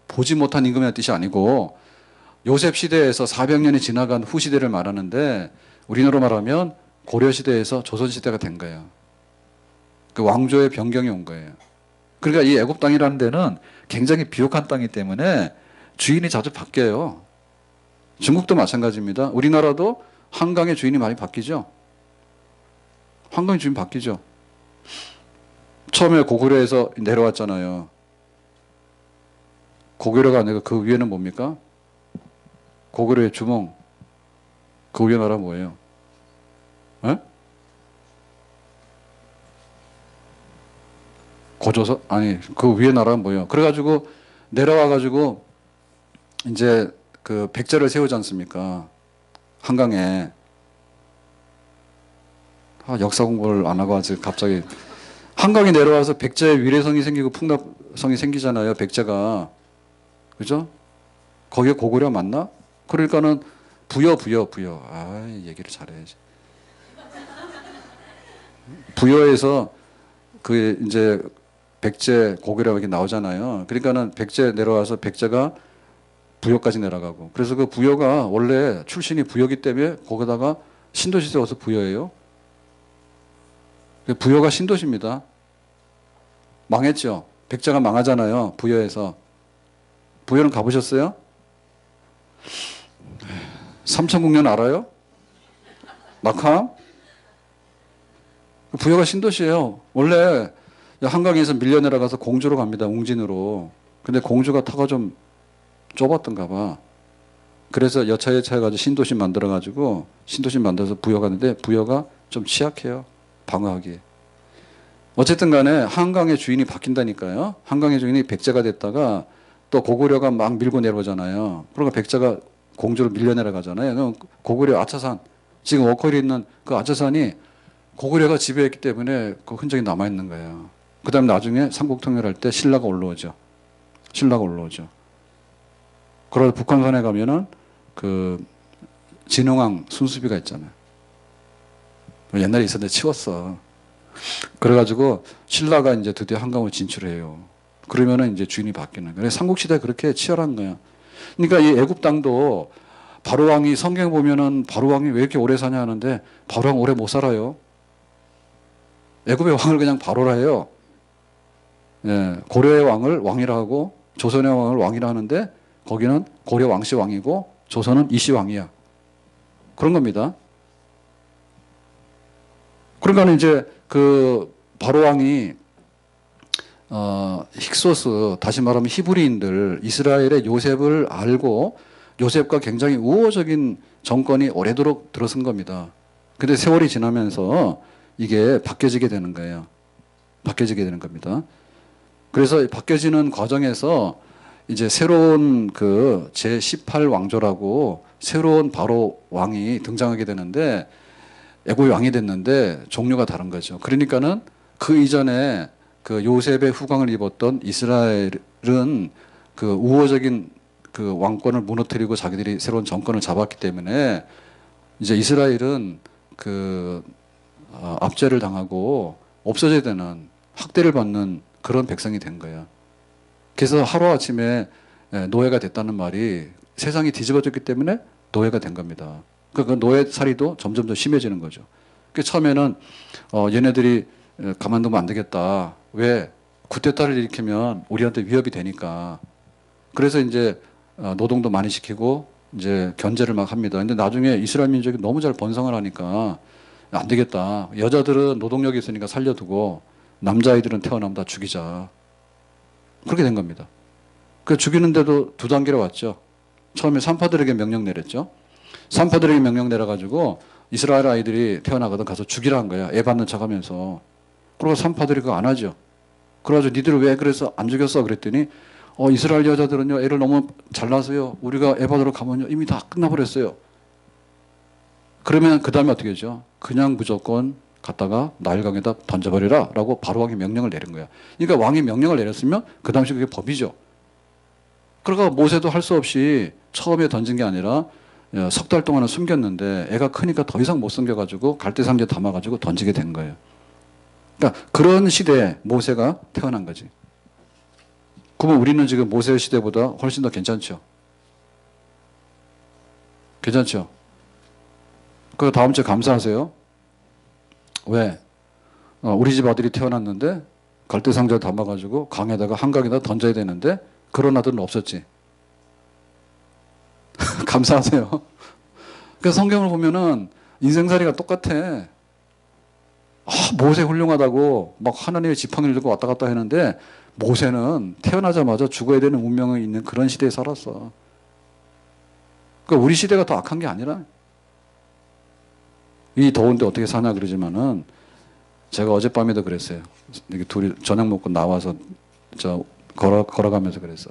보지 못한 임금이라는 뜻이 아니고 요셉 시대에서 400년이 지나간 후 시대를 말하는데 우리나라로 말하면 고려시대에서 조선시대가 된 거예요. 그 왕조의 변경이 온 거예요. 그러니까 이 애굽 땅이라는 데는 굉장히 비옥한 땅이기 때문에 주인이 자주 바뀌어요. 중국도 마찬가지입니다. 우리나라도 한강의 주인이 많이 바뀌죠. 한강의 주인 바뀌죠. 처음에 고구려에서 내려왔잖아요. 고구려가 아니고 그 위에는 뭡니까? 고구려의 주몽. 그 위에 나라 뭐예요? 에? 고조선? 아니, 그 위에 나라는 뭐예요? 그래가지고 내려와가지고 이제 그 백제를 세우지 않습니까? 한강에. 역사 공부를 안 하고 아직 갑자기. 한강에 내려와서 백제의 위례성이 생기고 풍납성이 생기잖아요. 백제가. 그죠? 거기에 고구려 맞나? 그러니까는 부여. 아, 얘기를 잘해야지. 부여에서 그 이제 백제 고구려 이렇게 나오잖아요. 그러니까는 백제 내려와서 백제가 부여까지 내려가고. 그래서 그 부여가 원래 출신이 부여기 때문에 거기다가 신도시 세워서 부여예요. 부여가 신도시입니다. 망했죠. 백제가 망하잖아요. 부여에서. 부여는 가보셨어요? 삼천궁년 알아요? 낙항? 부여가 신도시예요. 원래 한강에서 밀려 내려가서 공주로 갑니다. 웅진으로. 근데 공주가 터가 좀 좁았던가 봐. 그래서 여차여차 해가지고 신도시 만들어가지고 신도시 만들어서 부여 가는데 부여가 좀 취약해요. 방어하기에. 어쨌든 간에 한강의 주인이 바뀐다니까요. 한강의 주인이 백제가 됐다가 또 고구려가 막 밀고 내려오잖아요. 그러니까 백제가 공주로 밀려 내려가잖아요. 그럼 고구려 아차산, 지금 워커힐에 있는 그 아차산이 고구려가 지배했기 때문에 그 흔적이 남아있는 거예요. 그 다음에 나중에 삼국통일할 때 신라가 올라오죠. 그러다 북한산에 가면은 그 진흥왕 순수비가 있잖아요. 옛날에 있었는데 치웠어. 그래가지고 신라가 이제 드디어 한강으로 진출해요. 그러면은 이제 주인이 바뀌는 거예요. 삼국시대 그렇게 치열한 거야. 그러니까 이 애굽 땅도 바로왕이 성경 보면은 바로왕이 왜 이렇게 오래 사냐 하는데 바로왕 오래 못 살아요. 애굽의 왕을 그냥 바로라 해요. 예, 고려의 왕을 왕이라 하고 조선의 왕을 왕이라 하는데 거기는 고려 왕씨 왕이고 조선은 이씨 왕이야. 그런 겁니다. 그러니까 이제 그 바로왕이 힉소스, 다시 말하면 히브리인들, 이스라엘의 요셉을 알고 요셉과 굉장히 우호적인 정권이 오래도록 들어선 겁니다. 근데 세월이 지나면서 이게 바뀌어지게 되는 거예요. 바뀌어지게 되는 겁니다. 그래서 바뀌어지는 과정에서 이제 새로운 그 제18왕조라고 새로운 바로 왕이 등장하게 되는데 애굽의 왕이 됐는데 종류가 다른 거죠. 그러니까는 그 이전에 그 요셉의 후광을 입었던 이스라엘은 그 우호적인 그 왕권을 무너뜨리고 자기들이 새로운 정권을 잡았기 때문에 이제 이스라엘은 그 압제를 당하고 없어져야 되는 학대를 받는 그런 백성이 된 거예요. 그래서 하루아침에 노예가 됐다는 말이 세상이 뒤집어졌기 때문에 노예가 된 겁니다. 그 노예살이도 점점 더 심해지는 거죠. 그 처음에는 얘네들이 가만두면 안 되겠다. 왜? 쿠데타를 일으키면 우리한테 위협이 되니까. 그래서 이제 노동도 많이 시키고 이제 견제를 막 합니다. 근데 나중에 이스라엘 민족이 너무 잘 번성을 하니까 안 되겠다. 여자들은 노동력이 있으니까 살려두고 남자아이들은 태어나면 다 죽이자. 그렇게 된 겁니다. 그 죽이는데도 두 단계로 왔죠. 처음에 산파들에게 명령 내렸죠. 산파들에게 명령 내려가지고 이스라엘 아이들이 태어나거든 가서 죽이라 한 거야. 애 받는 척 하면서. 그러고 산파들이 그거 안 하죠. 그래가지고 니들 왜 그래서 안 죽였어? 그랬더니 이스라엘 여자들은요 애를 너무 잘 낳아서요 우리가 애 받으러 가면요 이미 다 끝나버렸어요. 그러면 그 다음에 어떻게 하죠? 그냥 무조건 갖다가 나일강에다 던져버리라 라고 바로 왕이 명령을 내린 거야. 그러니까 왕이 명령을 내렸으면 그 당시 그게 법이죠. 그러니까 모세도 할 수 없이 처음에 던진 게 아니라 석 달 동안은 숨겼는데 애가 크니까 더 이상 못 숨겨가지고 갈대상자에 담아가지고 던지게 된 거예요. 그러니까 그런 시대에 모세가 태어난 거지. 그러면 우리는 지금 모세 시대보다 훨씬 더 괜찮죠? 괜찮죠? 그 다음 주에 감사하세요. 왜? 우리 집 아들이 태어났는데 갈대상자에 담아가지고 강에다가 한강에다 던져야 되는데 그런 아들은 없었지. 감사하세요. 그래서 성경을 보면은 인생살이가 똑같아. 모세 훌륭하다고 막 하나님의 지팡이를 들고 왔다 갔다 했는데 모세는 태어나자마자 죽어야 되는 운명이 있는 그런 시대에 살았어. 그러니까 우리 시대가 더 악한 게 아니라 이 더운데 어떻게 사냐 그러지만은 제가 어젯밤에도 그랬어요. 이렇게 둘이 저녁 먹고 나와서 걸어가면서 그랬어.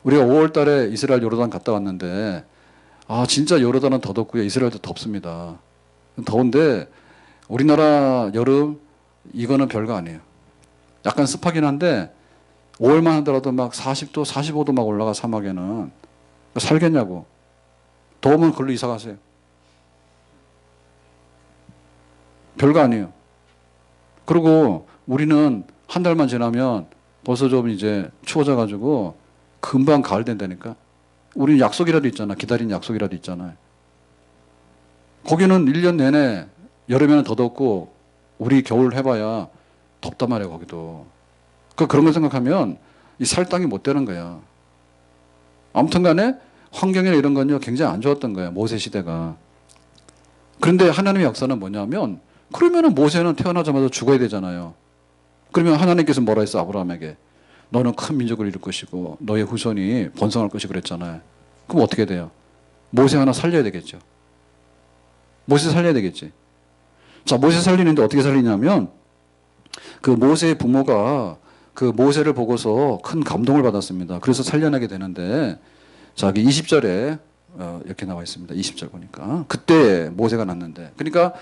우리가 5월 달에 이스라엘 요르단 갔다 왔는데 진짜 요르단은 더 덥고요. 이스라엘도 덥습니다. 더운데 우리나라 여름 이거는 별거 아니에요. 약간 습하긴 한데 5월만 하더라도 막 40도, 45도 막 올라가 사막에는 살겠냐고. 더우면 그걸로 이사 가세요. 별거 아니에요. 그리고 우리는 한 달만 지나면 벌써 좀 이제 추워져가지고 금방 가을 된다니까. 우리는 약속이라도 있잖아. 기다린 약속이라도 있잖아요. 거기는 1년 내내 여름에는 더 덥고 우리 겨울 해봐야 덥단 말이에요. 거기도. 그런 걸 생각하면 이 살땅이 못 되는 거야. 아무튼 간에 환경이나 이런 건요 굉장히 안 좋았던 거예요. 모세 시대가. 그런데 하나님의 역사는 뭐냐면 그러면은 모세는 태어나자마자 죽어야 되잖아요. 그러면 하나님께서 뭐라 했어? 아브라함에게. 너는 큰 민족을 이룰 것이고 너의 후손이 번성할 것이 그랬잖아요. 그럼 어떻게 돼요? 모세 하나 살려야 되겠죠. 모세 살려야 되겠지. 자, 모세 살리는데 어떻게 살리냐면 그 모세의 부모가 그 모세를 보고서 큰 감동을 받았습니다. 그래서 살려내게 되는데 자, 20절에 이렇게 나와 있습니다. 20절 보니까 그때 모세가 났는데 그러니까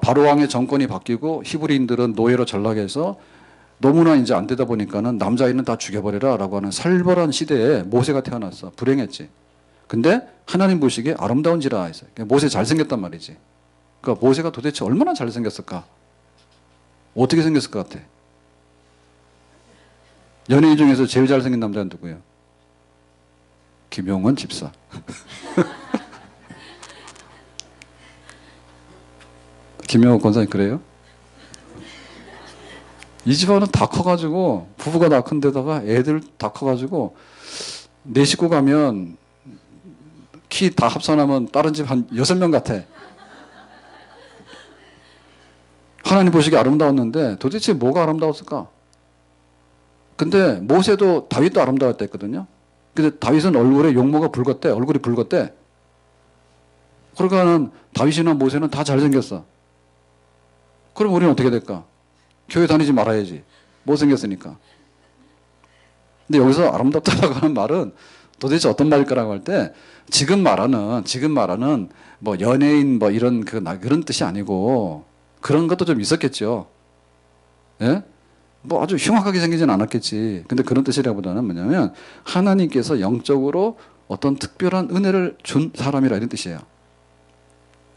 바로 왕의 정권이 바뀌고 히브리인들은 노예로 전락해서 너무나 이제 안 되다 보니까는 남자아이는 다 죽여버려라 라고 하는 살벌한 시대에 모세가 태어났어. 불행했지. 근데 하나님 보시기에 아름다운지라 했어요. 모세 잘생겼단 말이지. 그러니까 모세가 도대체 얼마나 잘생겼을까? 어떻게 생겼을 것 같아? 연예인 중에서 제일 잘생긴 남자는 누구예요? 김용원 집사. 김용원 권사님 그래요? 이 집안은 다 커가지고 부부가 다 큰데다가 애들 다 커가지고 내 식구 가면 키 다 합산하면 다른 집 한 6명 같아. 하나님 보시기에 아름다웠는데 도대체 뭐가 아름다웠을까? 근데 모세도 다윗도 아름다웠다 했거든요. 근데 다윗은 얼굴에 용모가 붉었대. 얼굴이 붉었대. 그러니까는 다윗이나 모세는 다 잘생겼어. 그럼 우리는 어떻게 될까? 교회 다니지 말아야지. 못생겼으니까. 근데 여기서 아름답다라고 하는 말은 도대체 어떤 말일까라고 할 때 지금 말하는 뭐 연예인 뭐 이런 그런 뜻이 아니고 그런 것도 좀 있었겠죠. 예? 뭐 아주 흉악하게 생기진 않았겠지. 근데 그런 뜻이라기보다는 뭐냐면 하나님께서 영적으로 어떤 특별한 은혜를 준 사람이라 이런 뜻이에요.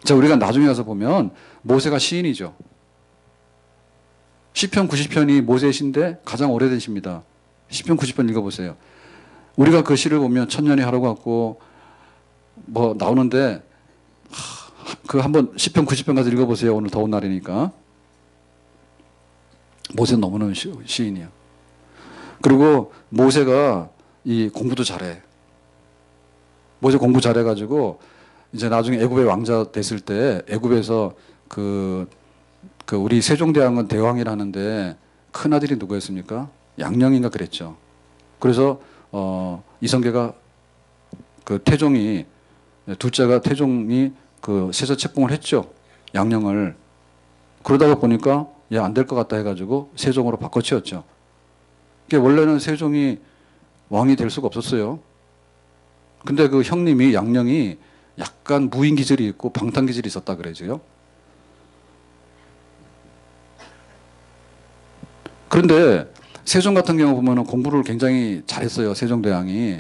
자, 우리가 나중에 가서 보면 모세가 시인이죠. 시편 90편이 모세의 시인데 가장 오래된 시입니다. 시편 90편 읽어보세요. 우리가 그 시를 보면 천년이 하루 같고 뭐 나오는데 그 한번 시편 90편 가서 읽어보세요. 오늘 더운 날이니까. 모세는 너무너무 시인이야. 그리고 모세가 이 공부도 잘해. 모세 공부 잘해가지고 이제 나중에 애굽의 왕자 됐을 때 애굽에서 우리 세종대왕은 대왕이라는데 큰 아들이 누구였습니까? 양령인가 그랬죠. 그래서 이성계가 태종이 둘째가 태종이 세서 책봉을 했죠. 양령을. 그러다가 보니까 얘 안 될 것 같다 해가지고 세종으로 바꿔치웠죠. 원래는 세종이 왕이 될 수가 없었어요. 근데 그 형님이 양령이 약간 무인 기질이 있고 방탕 기질이 있었다 그러죠. 그런데 세종 같은 경우 보면은 공부를 굉장히 잘했어요. 세종대왕이.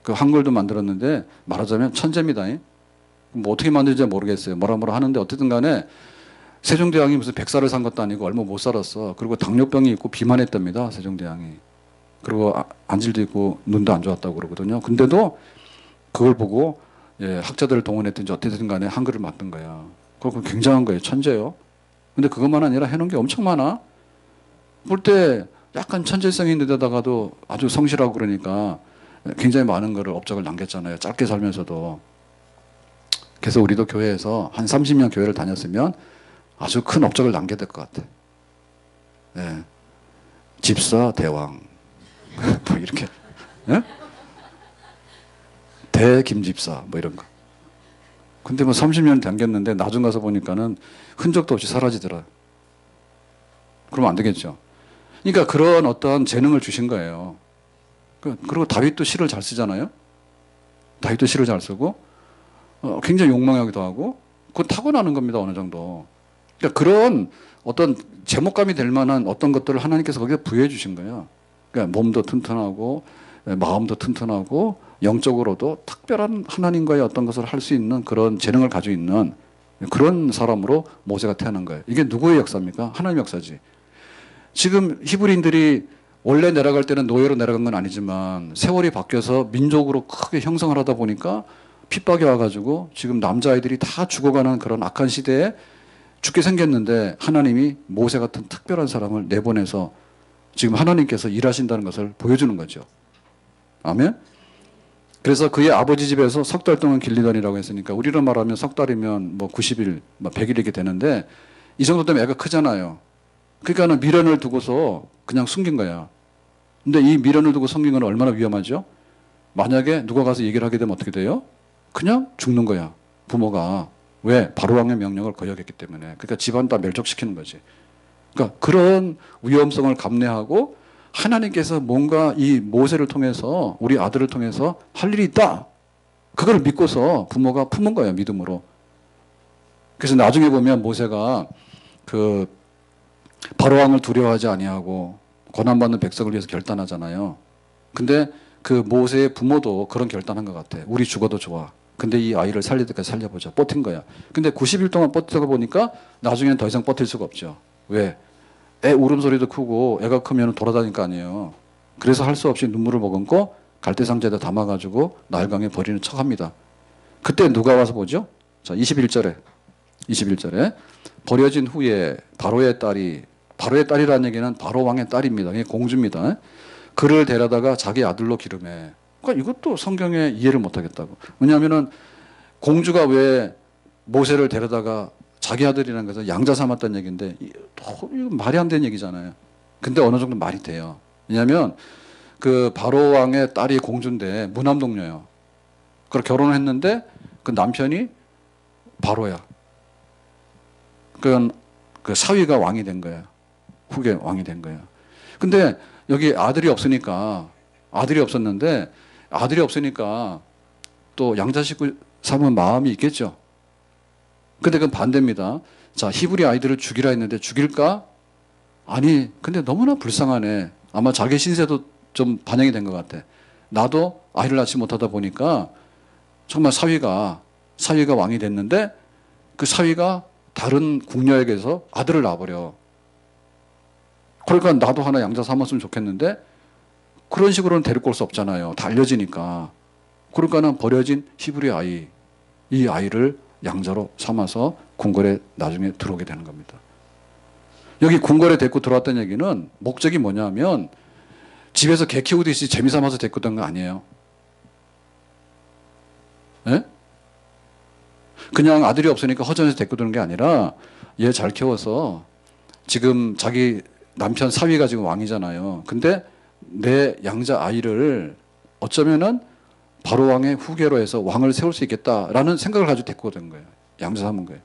한글도 만들었는데 말하자면 천재입니다. 뭐 어떻게 만들지 모르겠어요. 뭐라 하는데 어쨌든 간에 세종대왕이 무슨 100살을 산 것도 아니고 얼마 못 살았어. 그리고 당뇨병이 있고 비만했답니다. 세종대왕이. 그리고 안질도 있고 눈도 안 좋았다고 그러거든요. 근데도 그걸 보고 학자들을 동원했든지 어쨌든 간에 한글을 만든 거야. 그거 굉장한 거예요. 천재요. 근데 그것만 아니라 해놓은 게 엄청 많아. 볼 때 약간 천재성이 있는 데다가도 아주 성실하고 그러니까 굉장히 많은 거를 업적을 남겼잖아요. 짧게 살면서도. 그래서 우리도 교회에서 한 30년 교회를 다녔으면 아주 큰 업적을 남겨야 될 것 같아. 예. 집사, 대왕. 뭐 이렇게. 예? 대김집사, 뭐 이런 거. 근데 뭐 30년 당겼는데 나중 가서 보니까는 흔적도 없이 사라지더라. 그러면 안 되겠죠. 그러니까 그런 어떤 재능을 주신 거예요. 그리고 다윗도 시를 잘 쓰잖아요. 다윗도 시를 잘 쓰고 굉장히 욕망하기도 하고 그건 타고나는 겁니다. 어느 정도. 그러니까 그런 어떤 제목감이 될 만한 어떤 것들을 하나님께서 거기에 부여해 주신 거예요. 그러니까 몸도 튼튼하고 마음도 튼튼하고 영적으로도 특별한 하나님과의 어떤 것을 할 수 있는 그런 재능을 가지고 있는 그런 사람으로 모세가 태어난 거예요. 이게 누구의 역사입니까? 하나님의 역사지. 지금 히브리인들이 원래 내려갈 때는 노예로 내려간 건 아니지만 세월이 바뀌어서 민족으로 크게 형성을 하다 보니까 핍박이 와가지고 지금 남자아이들이 다 죽어가는 그런 악한 시대에 죽게 생겼는데 하나님이 모세 같은 특별한 사람을 내보내서 지금 하나님께서 일하신다는 것을 보여주는 거죠. 아멘? 그래서 그의 아버지 집에서 석 달 동안 길리더니라고 했으니까 우리로 말하면 석 달이면 뭐 90일, 뭐 100일 이렇게 되는데 이 정도 되면 애가 크잖아요. 그러니까는 미련을 두고서 그냥 숨긴 거야. 근데 이 미련을 두고 숨긴 건 얼마나 위험하죠? 만약에 누가 가서 얘기를 하게 되면 어떻게 돼요? 그냥 죽는 거야. 부모가. 왜? 바로왕의 명령을 거역했기 때문에. 그러니까 집안 다 멸족시키는 거지. 그러니까 그런 위험성을 감내하고 하나님께서 뭔가 이 모세를 통해서 우리 아들을 통해서 할 일이 있다. 그걸 믿고서 부모가 품은 거예요. 믿음으로. 그래서 나중에 보면 모세가 그 바로왕을 두려워하지 아니하고 고난받는 백성을 위해서 결단하잖아요. 근데 그 모세의 부모도 그런 결단한 것 같아. 우리 죽어도 좋아. 근데 이 아이를 살릴 때까지 살려보자. 버틴 거야. 근데 90일 동안 버티다 보니까 나중에는 더 이상 버틸 수가 없죠. 왜? 애 울음소리도 크고 애가 크면 돌아다닐 거 아니에요. 그래서 할 수 없이 눈물을 머금고 갈대상자에다 담아가지고 나일강에 버리는 척 합니다. 그때 누가 와서 보죠? 자, 21절에 버려진 후에 바로의 딸이라는 얘기는 바로 왕의 딸입니다. 공주입니다. 그를 데려다가 자기 아들로 기름해. 그러니까 이것도 성경에 이해를 못 하겠다고. 왜냐하면은 공주가 왜 모세를 데려다가 자기 아들이라는 것은 양자 삼았다는 얘기인데 이거 말이 안 되는 얘기잖아요. 근데 어느 정도 말이 돼요. 왜냐하면 그 바로 왕의 딸이 공주인데 무남동녀예요. 그걸 결혼을 했는데 그 남편이 바로야. 그 사위가 왕이 된 거예요. 후계 왕이 된 거예요. 근데 여기 아들이 없으니까 또 양자식구 삼은 마음이 있겠죠. 근데 그건 반대입니다. 자, 히브리 아이들을 죽이라 했는데 죽일까? 아니, 근데 너무나 불쌍하네. 아마 자기 신세도 좀 반영이 된 것 같아. 나도 아이를 낳지 못하다 보니까 정말 사위가 왕이 됐는데 그 사위가 다른 궁녀에게서 아들을 낳아버려. 그러니까 나도 하나 양자 삼았으면 좋겠는데 그런 식으로는 데리고 올 수 없잖아요. 다 알려지니까. 그러니까는 버려진 히브리 아이, 이 아이를 양자로 삼아서 궁궐에 나중에 들어오게 되는 겁니다. 여기 궁궐에 데리고 들어왔다는 얘기는 목적이 뭐냐면 집에서 개 키우듯이 재미삼아서 데리고 온 거 아니에요. 네? 그냥 아들이 없으니까 허전해서 데리고 오는 게 아니라 얘 잘 키워서 지금 자기 남편 사위가 지금 왕이잖아요. 근데 내 양자 아이를 어쩌면은 바로 왕의 후계로 해서 왕을 세울 수 있겠다라는 생각을 가지고 데리고 된 거예요. 양자 삼은 거예요.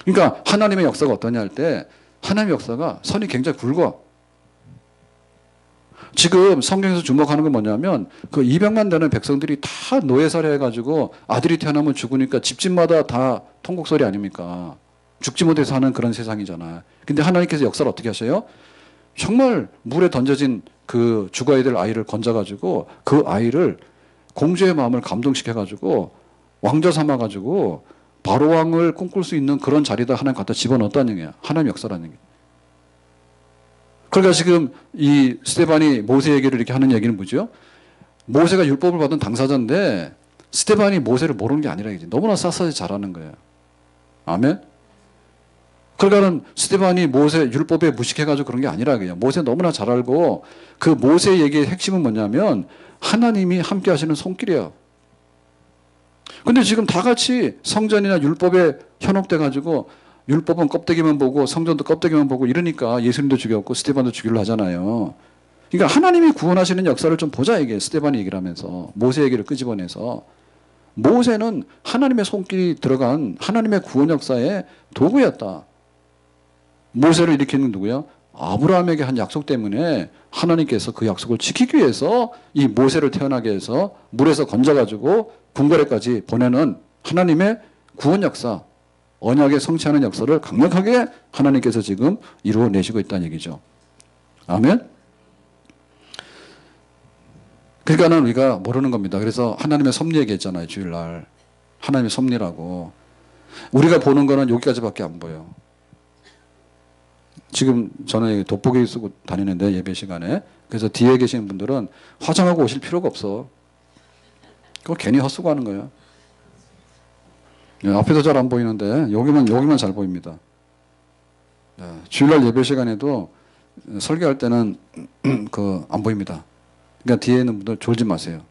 그러니까 하나님의 역사가 어떠냐 할 때 하나님의 역사가 선이 굉장히 굵어. 지금 성경에서 주목하는 건 뭐냐면 그 200만 되는 백성들이 다 노예살해 해가지고 아들이 태어나면 죽으니까 집집마다 다 통곡소리 아닙니까? 죽지 못해 사는 그런 세상이잖아. 근데 하나님께서 역사를 어떻게 하셔요? 정말 물에 던져진 그 죽어야 될 아이를 건져가지고 그 아이를 공주의 마음을 감동시켜가지고 왕자 삼아가지고 바로 왕을 꿈꿀 수 있는 그런 자리에다 하나님 갖다 집어넣었다는 얘기야. 하나님 역사라는 얘기. 그러니까 지금 이 스데반이 모세 얘기를 이렇게 하는 얘기는 뭐죠? 모세가 율법을 받은 당사자인데 스데반이 모세를 모르는 게 아니라 이제 너무나 샅샅이 잘하는 거예요. 아멘? 그러니까는 스데반이 모세 율법에 무식해가지고 그런 게 아니라 그냥 모세 너무나 잘 알고 그 모세 얘기의 핵심은 뭐냐면 하나님이 함께 하시는 손길이야. 근데 지금 다 같이 성전이나 율법에 현혹돼가지고 율법은 껍데기만 보고 성전도 껍데기만 보고 이러니까 예수님도 죽였고 스데반도 죽이려 하잖아요. 그러니까 하나님이 구원하시는 역사를 좀 보자 이게 스데반이 얘기를 하면서 모세 얘기를 끄집어내서 모세는 하나님의 손길이 들어간 하나님의 구원 역사의 도구였다. 모세를 일으키는 누구야? 아브라함에게 한 약속 때문에 하나님께서 그 약속을 지키기 위해서 이 모세를 태어나게 해서 물에서 건져가지고 궁궐에까지 보내는 하나님의 구원 역사, 언약의 성취하는 역사를 강력하게 하나님께서 지금 이루어내시고 있다는 얘기죠. 아멘? 그러니까는 우리가 모르는 겁니다. 그래서 하나님의 섭리 얘기했잖아요. 주일날. 하나님의 섭리라고. 우리가 보는 거는 여기까지밖에 안 보여. 지금 저는 돋보기 쓰고 다니는데 예배 시간에. 그래서 뒤에 계신 분들은 화장하고 오실 필요가 없어. 그거 괜히 헛수고하는 거야. 앞에서 잘 안 보이는데 여기만 잘 보입니다. 주일날 예배 시간에도 설교할 때는 안 보입니다. 그러니까 뒤에 있는 분들 졸지 마세요.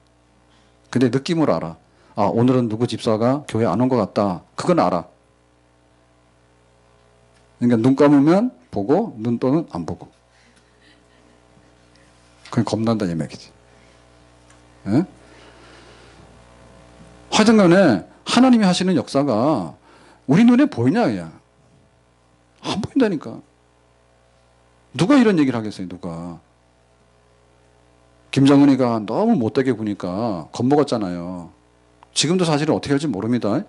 근데 느낌으로 알아. 아, 오늘은 누구 집사가 교회 안 온 것 같다. 그건 알아. 그러니까 눈 감으면 보고 눈 떠는 안 보고. 그건 겁난다 이 얘기지. 예? 하여튼 간에 하나님이 하시는 역사가 우리 눈에 보이냐 야. 안 보인다니까. 누가 이런 얘기를 하겠어요 누가. 김정은이가 너무 못되게 구니까 겁먹었잖아요. 지금도 사실은 어떻게 할지 모릅니다.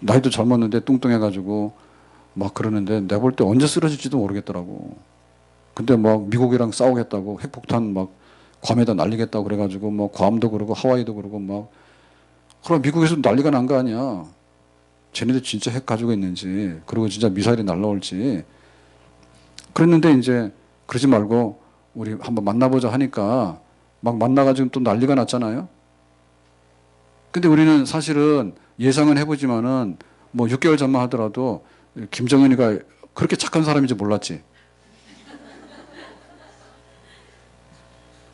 나이도 젊었는데 뚱뚱해가지고 막 그러는데 내가 볼 때 언제 쓰러질지도 모르겠더라고. 근데 막 미국이랑 싸우겠다고 핵폭탄 막 괌에다 날리겠다고 그래가지고 뭐 괌도 그러고 하와이도 그러고 막 그럼 미국에서 난리가 난 거 아니야. 쟤네들 진짜 핵 가지고 있는지 그리고 진짜 미사일이 날라올지. 그랬는데 이제 그러지 말고 우리 한번 만나보자 하니까 막 만나가지고 또 난리가 났잖아요. 근데 우리는 사실은 예상은 해보지만은 뭐 6개월 전만 하더라도 김정은이가 그렇게 착한 사람인지 몰랐지.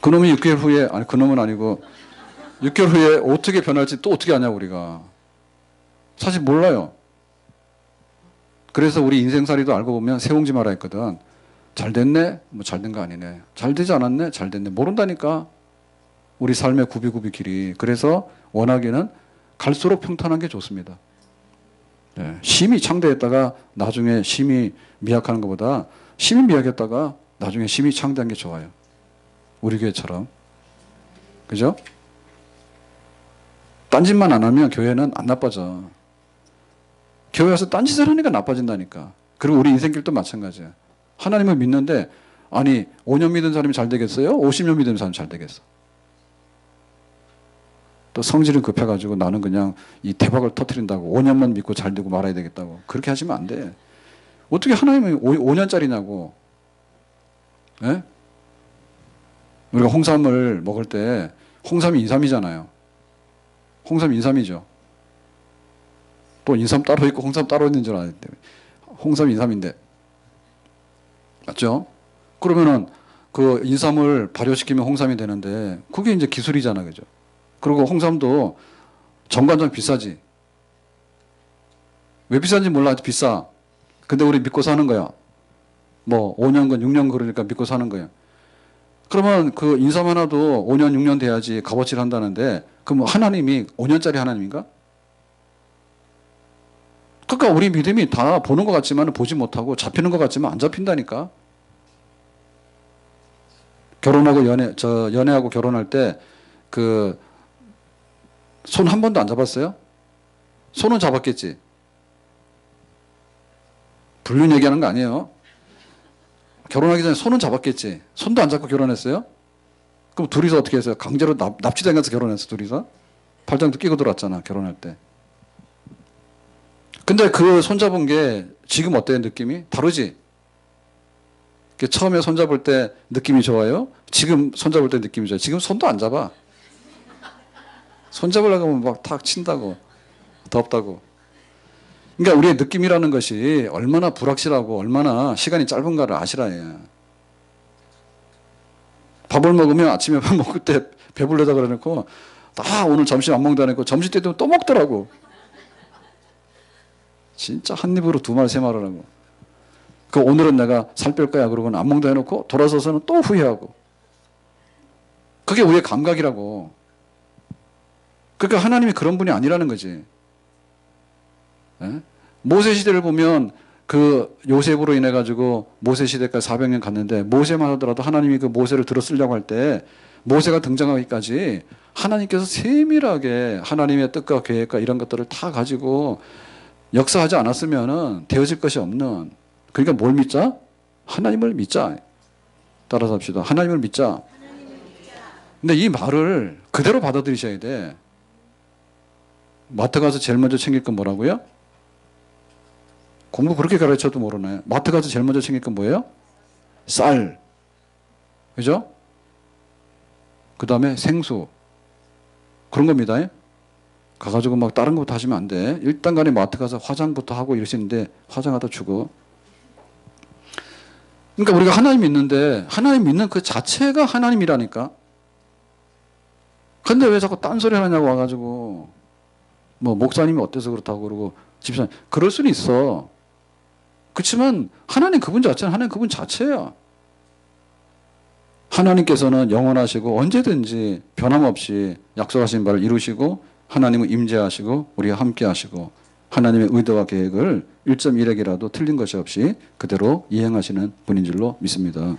그놈이 6개월 후에, 아니 그놈은 아니고 6개월 후에 어떻게 변할지 또 어떻게 아냐 우리가. 사실 몰라요. 그래서 우리 인생살이도 알고 보면 세옹지 마라 했거든. 잘 됐네? 뭐 잘 된 거 아니네. 잘 되지 않았네? 잘 됐네. 모른다니까. 우리 삶의 구비구비 길이. 그래서 원하기는 갈수록 평탄한 게 좋습니다. 네. 심히 창대했다가 나중에 심히 미약하는 것보다 심히 미약했다가 나중에 심히 창대한 게 좋아요. 우리 교회처럼. 그죠? 딴짓만 안 하면 교회는 안 나빠져. 교회 와서 딴짓을 하니까 나빠진다니까. 그리고 우리 인생길도 마찬가지야. 하나님을 믿는데 아니 5년 믿은 사람이 잘 되겠어요? 50년 믿은 사람이 잘 되겠어? 또 성질은 급해가지고 나는 그냥 이 대박을 터뜨린다고 5년만 믿고 잘 되고 말아야 되겠다고 그렇게 하시면 안 돼. 어떻게 하나님이 5년짜리냐고. 예? 우리가 홍삼을 먹을 때 홍삼이 인삼이잖아요. 홍삼 인삼이죠. 또 인삼 따로 있고 홍삼 따로 있는 줄 아는데 홍삼 인삼인데 맞죠? 그러면은 그 인삼을 발효시키면 홍삼이 되는데 그게 이제 기술이잖아, 그죠? 그리고 홍삼도 정관장 비싸지. 왜 비싼지 몰라, 비싸. 근데 우리 믿고 사는 거야. 뭐 5년건 6년 그러니까 믿고 사는 거야. 그러면 그 인삼 하나도 5년 6년 돼야지 값어치를 한다는데 그럼 하나님이 5년짜리 하나님인가? 그러니까 우리 믿음이 다 보는 것 같지만 보지 못하고 잡히는 것 같지만 안 잡힌다니까. 결혼하고 연애하고 결혼할 때 그 손 한 번도 안 잡았어요? 손은 잡았겠지. 불륜 얘기하는 거 아니에요. 결혼하기 전에 손은 잡았겠지. 손도 안 잡고 결혼했어요? 그럼 둘이서 어떻게 했어요? 강제로 납치당해서 결혼했어, 둘이서? 팔짱도 끼고 들어왔잖아, 결혼할 때. 근데 그 손잡은 게 지금 어때요, 느낌이? 다르지? 처음에 손잡을 때 느낌이 좋아요? 지금 손잡을 때 느낌이 좋아요? 지금 손도 안 잡아. 손잡으려고 하면 막 탁 친다고. 덥다고. 그러니까 우리의 느낌이라는 것이 얼마나 불확실하고 얼마나 시간이 짧은가를 아시라예요. 밥을 먹으면 아침에 밥 먹을 때 배불러다 그래놓고 오늘 점심 안 먹는다 해놓고 점심 때 되면 또 먹더라고. 진짜 한 입으로 두 말 세 말을 하고. 오늘은 내가 살 뺄 거야 그러고는 안 먹는다 해놓고 돌아서서는 또 후회하고. 그게 우리의 감각이라고. 그러니까 하나님이 그런 분이 아니라는 거지. 예? 모세 시대를 보면 그 요셉으로 인해 가지고 모세 시대까지 400년 갔는데 모세만 하더라도 하나님이 그 모세를 들어 쓰려고 할 때 모세가 등장하기까지 하나님께서 세밀하게 하나님의 뜻과 계획과 이런 것들을 다 가지고 역사하지 않았으면은 되어질 것이 없는. 그러니까 뭘 믿자? 하나님을 믿자. 따라서 합시다. 하나님을 믿자. 근데 이 말을 그대로 받아들이셔야 돼. 마트 가서 제일 먼저 챙길 건 뭐라고요? 공부 그렇게 가르쳐도 모르네. 마트 가서 제일 먼저 챙길 건 뭐예요? 쌀. 그죠? 그 다음에 생수. 그런 겁니다. 가가지고 막 다른 거부터 하시면 안 돼. 일단 간에 마트 가서 화장부터 하고 이러시는데 화장하다 죽어. 그러니까 우리가 하나님 믿는데 하나님 믿는 그 자체가 하나님이라니까. 근데 왜 자꾸 딴소리 하냐고 와가지고 뭐 목사님이 어때서 그렇다고 그러고 집사님. 그럴 수는 있어. 그렇지만 하나님 그분 자체는 하나님 그분 자체야. 하나님께서는 영원하시고 언제든지 변함없이 약속하신 바를 이루시고 하나님은 임재하시고 우리와 함께 하시고 하나님의 의도와 계획을 1.1핵이라도 틀린 것이 없이 그대로 이행하시는 분인 줄로 믿습니다.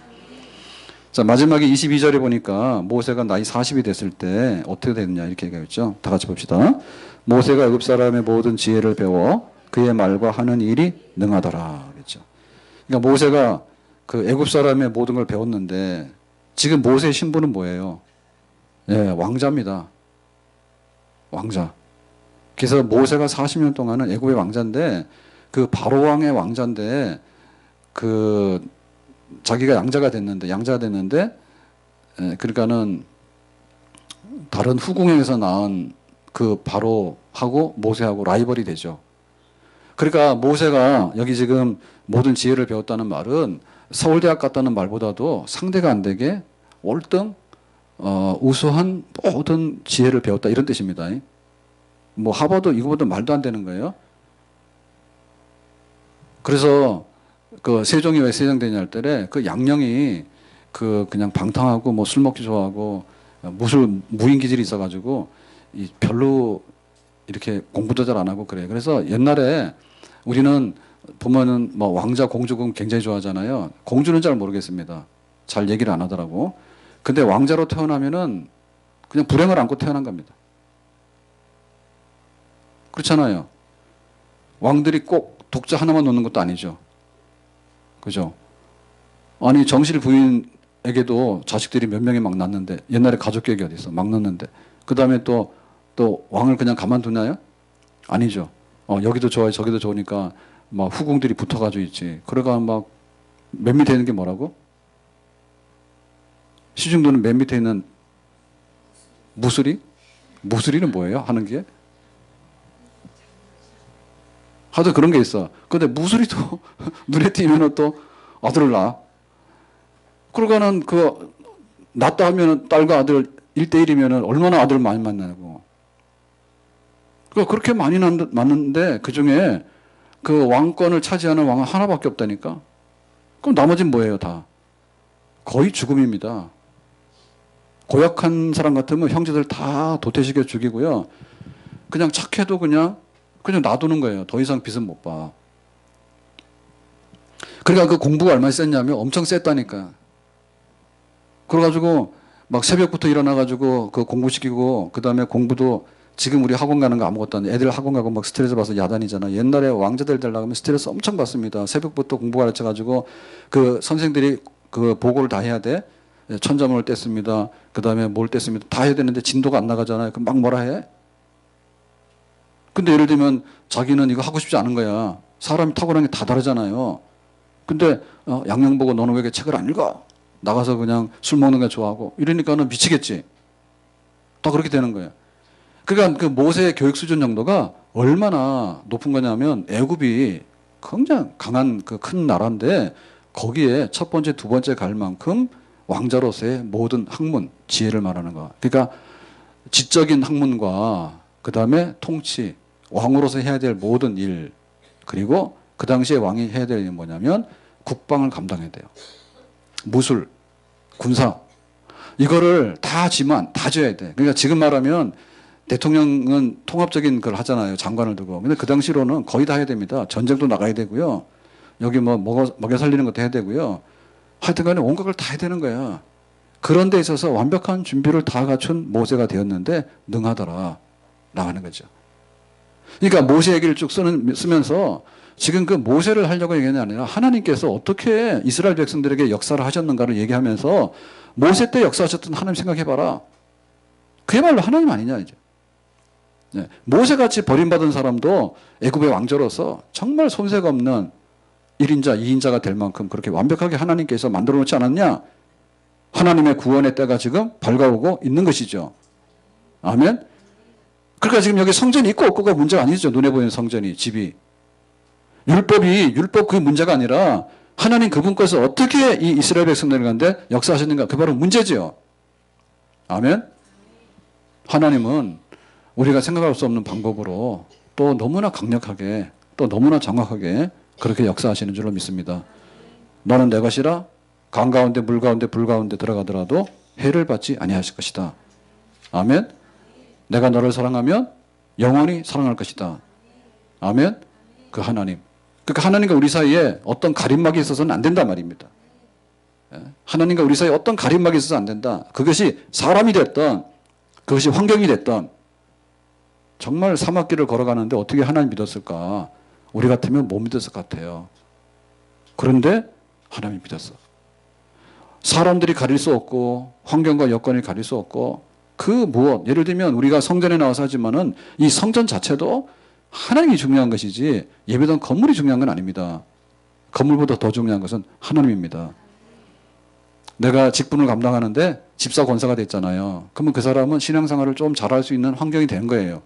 자, 마지막에 22절에 보니까 모세가 나이 40이 됐을 때 어떻게 됐냐 이렇게 얘기했죠. 다 같이 봅시다. 모세가 애굽 사람의 모든 지혜를 배워 그의 말과 하는 일이 능하더라 그랬죠. 그러니까 모세가 그 애굽 사람의 모든 걸 배웠는데 지금 모세의 신분은 뭐예요? 예, 왕자입니다. 왕자. 그래서 모세가 40년 동안은 애굽의 왕자인데 그 바로 왕의 왕자인데 그 자기가 양자가 됐는데 그러니까는 다른 후궁에서 낳은 그 바로하고 모세하고 라이벌이 되죠. 그러니까 모세가 여기 지금 모든 지혜를 배웠다는 말은 서울대학 갔다는 말보다도 상대가 안 되게 월등 우수한 모든 지혜를 배웠다 이런 뜻입니다. 뭐 하버드 이거보다 말도 안 되는 거예요. 그래서 그 세종이 왜 세종되냐 할 때에 그 양령이 그 그냥 방탕하고 뭐 술 먹기 좋아하고 무인 기질이 있어가지고 이 별로 이렇게 공부도 잘 안 하고 그래요. 그래서 옛날에 우리는 보면은 뭐 왕자 공주군 굉장히 좋아하잖아요. 공주는 잘 모르겠습니다. 잘 얘기를 안 하더라고. 근데 왕자로 태어나면은 그냥 불행을 안고 태어난 겁니다. 그렇잖아요. 왕들이 꼭 독자 하나만 놓는 것도 아니죠. 그죠? 아니 정실 부인에게도 자식들이 몇 명이 막 낳는데 옛날에 가족 계획이 어디 있어? 막 낳는데 그 다음에 또 왕을 그냥 가만두나요? 아니죠. 여기도 좋아요, 저기도 좋으니까 막 후궁들이 붙어가지고 있지. 그러가 막 맨 밑에 있는 게 뭐라고? 시중도는 맨 밑에 있는 무수리? 무수리는 뭐예요? 하는 게? 하도 그런 게 있어. 근데 무수리도 눈에 띄면 또 아들을 낳아. 그러고는 그 낳다 하면은 딸과 아들 1대1이면은 얼마나 아들을 많이 만나고. 그러니까 그렇게 많이 낳는데 그 중에 그 왕권을 차지하는 왕은 하나밖에 없다니까. 그럼 나머지는 뭐예요, 다? 거의 죽음입니다. 고약한 사람 같으면 형제들 다 도태시켜 죽이고요. 그냥 착해도 그냥 놔두는 거예요. 더 이상 빚은 못 봐. 그러니까 그 공부가 얼마나 셌냐면 엄청 셌다니까. 그래가지고 막 새벽부터 일어나가지고 그 공부시키고 그 다음에 공부도 지금 우리 학원 가는 거 아무것도 안 돼. 애들 학원 가고 막 스트레스 받아서 야단이잖아. 옛날에 왕자들 되려고 하면 스트레스 엄청 받습니다. 새벽부터 공부 가르쳐가지고 그 선생들이 그 보고를 다 해야 돼. 천자문을 뗐습니다. 그 다음에 뭘 뗐습니다. 다 해야 되는데 진도가 안 나가잖아요. 그럼 막 뭐라 해? 근데 예를 들면 자기는 이거 하고 싶지 않은 거야. 사람이 탁월한 게 다 다르잖아요. 근데 양양 보고 너는 왜 이렇게 책을 안 읽어? 나가서 그냥 술 먹는 게 좋아하고 이러니까는 미치겠지. 다 그렇게 되는 거예요. 그러니까 그 모세의 교육 수준 정도가 얼마나 높은 거냐면 애굽이 굉장히 강한 그 큰 나라인데 거기에 첫 번째, 두 번째 갈 만큼 왕자로서의 모든 학문, 지혜를 말하는 거. 그러니까 지적인 학문과 그 다음에 통치, 왕으로서 해야 될 모든 일, 그리고 그 당시에 왕이 해야 될 일이 뭐냐면 국방을 감당해야 돼요. 무술, 군사. 이거를 다 지만 다 져야 돼. 그러니까 지금 말하면 대통령은 통합적인 걸 하잖아요. 장관을 두고. 근데 그 당시로는 거의 다 해야 됩니다. 전쟁도 나가야 되고요. 여기 뭐 먹여 살리는 것도 해야 되고요. 하여튼 간에 온갖 걸 다 해야 되는 거야. 그런 데 있어서 완벽한 준비를 다 갖춘 모세가 되었는데 능하더라. 나가는 거죠. 그러니까 모세 얘기를 쭉 쓰면서 지금 그 모세를 하려고 얘기하는 게 아니라 하나님께서 어떻게 이스라엘 백성들에게 역사를 하셨는가를 얘기하면서 모세 때 역사하셨던 하나님 생각해봐라. 그야말로 하나님 아니냐 이제. 네. 모세같이 버림받은 사람도 애굽의 왕자로서 정말 손색 없는 1인자, 2인자가 될 만큼 그렇게 완벽하게 하나님께서 만들어 놓지 않았냐? 하나님의 구원의 때가 지금 밝아오고 있는 것이죠. 아멘? 그러니까 지금 여기 성전이 있고 없고가 문제가 아니죠. 눈에 보이는 성전이, 집이. 율법 그 문제가 아니라 하나님 그분께서 어떻게 이 이스라엘 백성들 가운데 역사하셨는가. 그게 바로 문제죠. 아멘? 하나님은 우리가 생각할 수 없는 방법으로 또 너무나 강력하게 또 너무나 정확하게 그렇게 역사하시는 줄로 믿습니다. 너는 내 것이라 강 가운데 물 가운데 불 가운데 들어가더라도 해를 받지 아니하실 것이다. 아멘. 내가 너를 사랑하면 영원히 사랑할 것이다. 아멘. 그 하나님. 그러니까 하나님과 우리 사이에 어떤 가림막이 있어서는 안 된단 말입니다. 하나님과 우리 사이에 어떤 가림막이 있어서 안 된다. 그것이 사람이 됐던 그것이 환경이 됐던 정말 사막길을 걸어가는데 어떻게 하나님 믿었을까? 우리 같으면 못 믿었을 것 같아요. 그런데 하나님 믿었어. 사람들이 가릴 수 없고 환경과 여건이 가릴 수 없고 그 무엇 예를 들면 우리가 성전에 나와서 하지만은 이 성전 자체도 하나님이 중요한 것이지 예배당 건물이 중요한 건 아닙니다. 건물보다 더 중요한 것은 하나님입니다. 내가 직분을 감당하는데 집사 권사가 됐잖아요. 그러면 그 사람은 신앙생활을 좀 잘할 수 있는 환경이 된 거예요.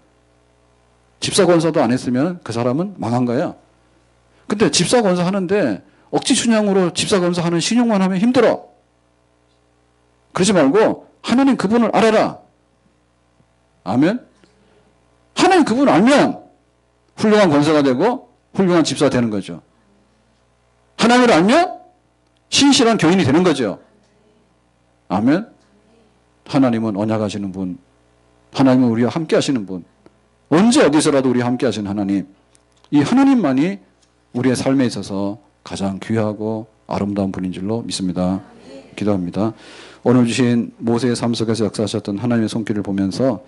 집사 권사도 안 했으면 그 사람은 망한 거야. 근데 집사 권사 하는데 억지 춘향으로 집사 권사 하는 신용만 하면 힘들어. 그러지 말고 하나님 그분을 알아라. 아멘. 하나님 그분 알면 훌륭한 권사가 되고 훌륭한 집사가 되는 거죠. 하나님을 알면 신실한 교인이 되는 거죠. 아멘. 하나님은 언약하시는 분, 하나님은 우리와 함께 하시는 분, 언제 어디서라도 우리와 함께 하시는 하나님, 이 하나님만이 우리의 삶에 있어서 가장 귀하고 아름다운 분인 줄로 믿습니다. 기도합니다. 오늘 주신 모세의 삶 속에서 역사하셨던 하나님의 손길을 보면서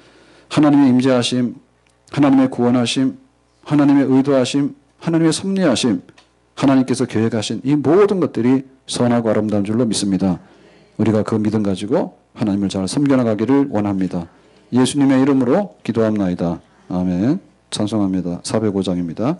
하나님의 임재하심, 하나님의 구원하심, 하나님의 의도하심, 하나님의 섭리하심, 하나님께서 계획하신 이 모든 것들이 선하고 아름다운 줄로 믿습니다. 우리가 그 믿음 가지고 하나님을 잘 섬겨나가기를 원합니다. 예수님의 이름으로 기도합나이다. 아멘. 찬송합니다. 405장입니다.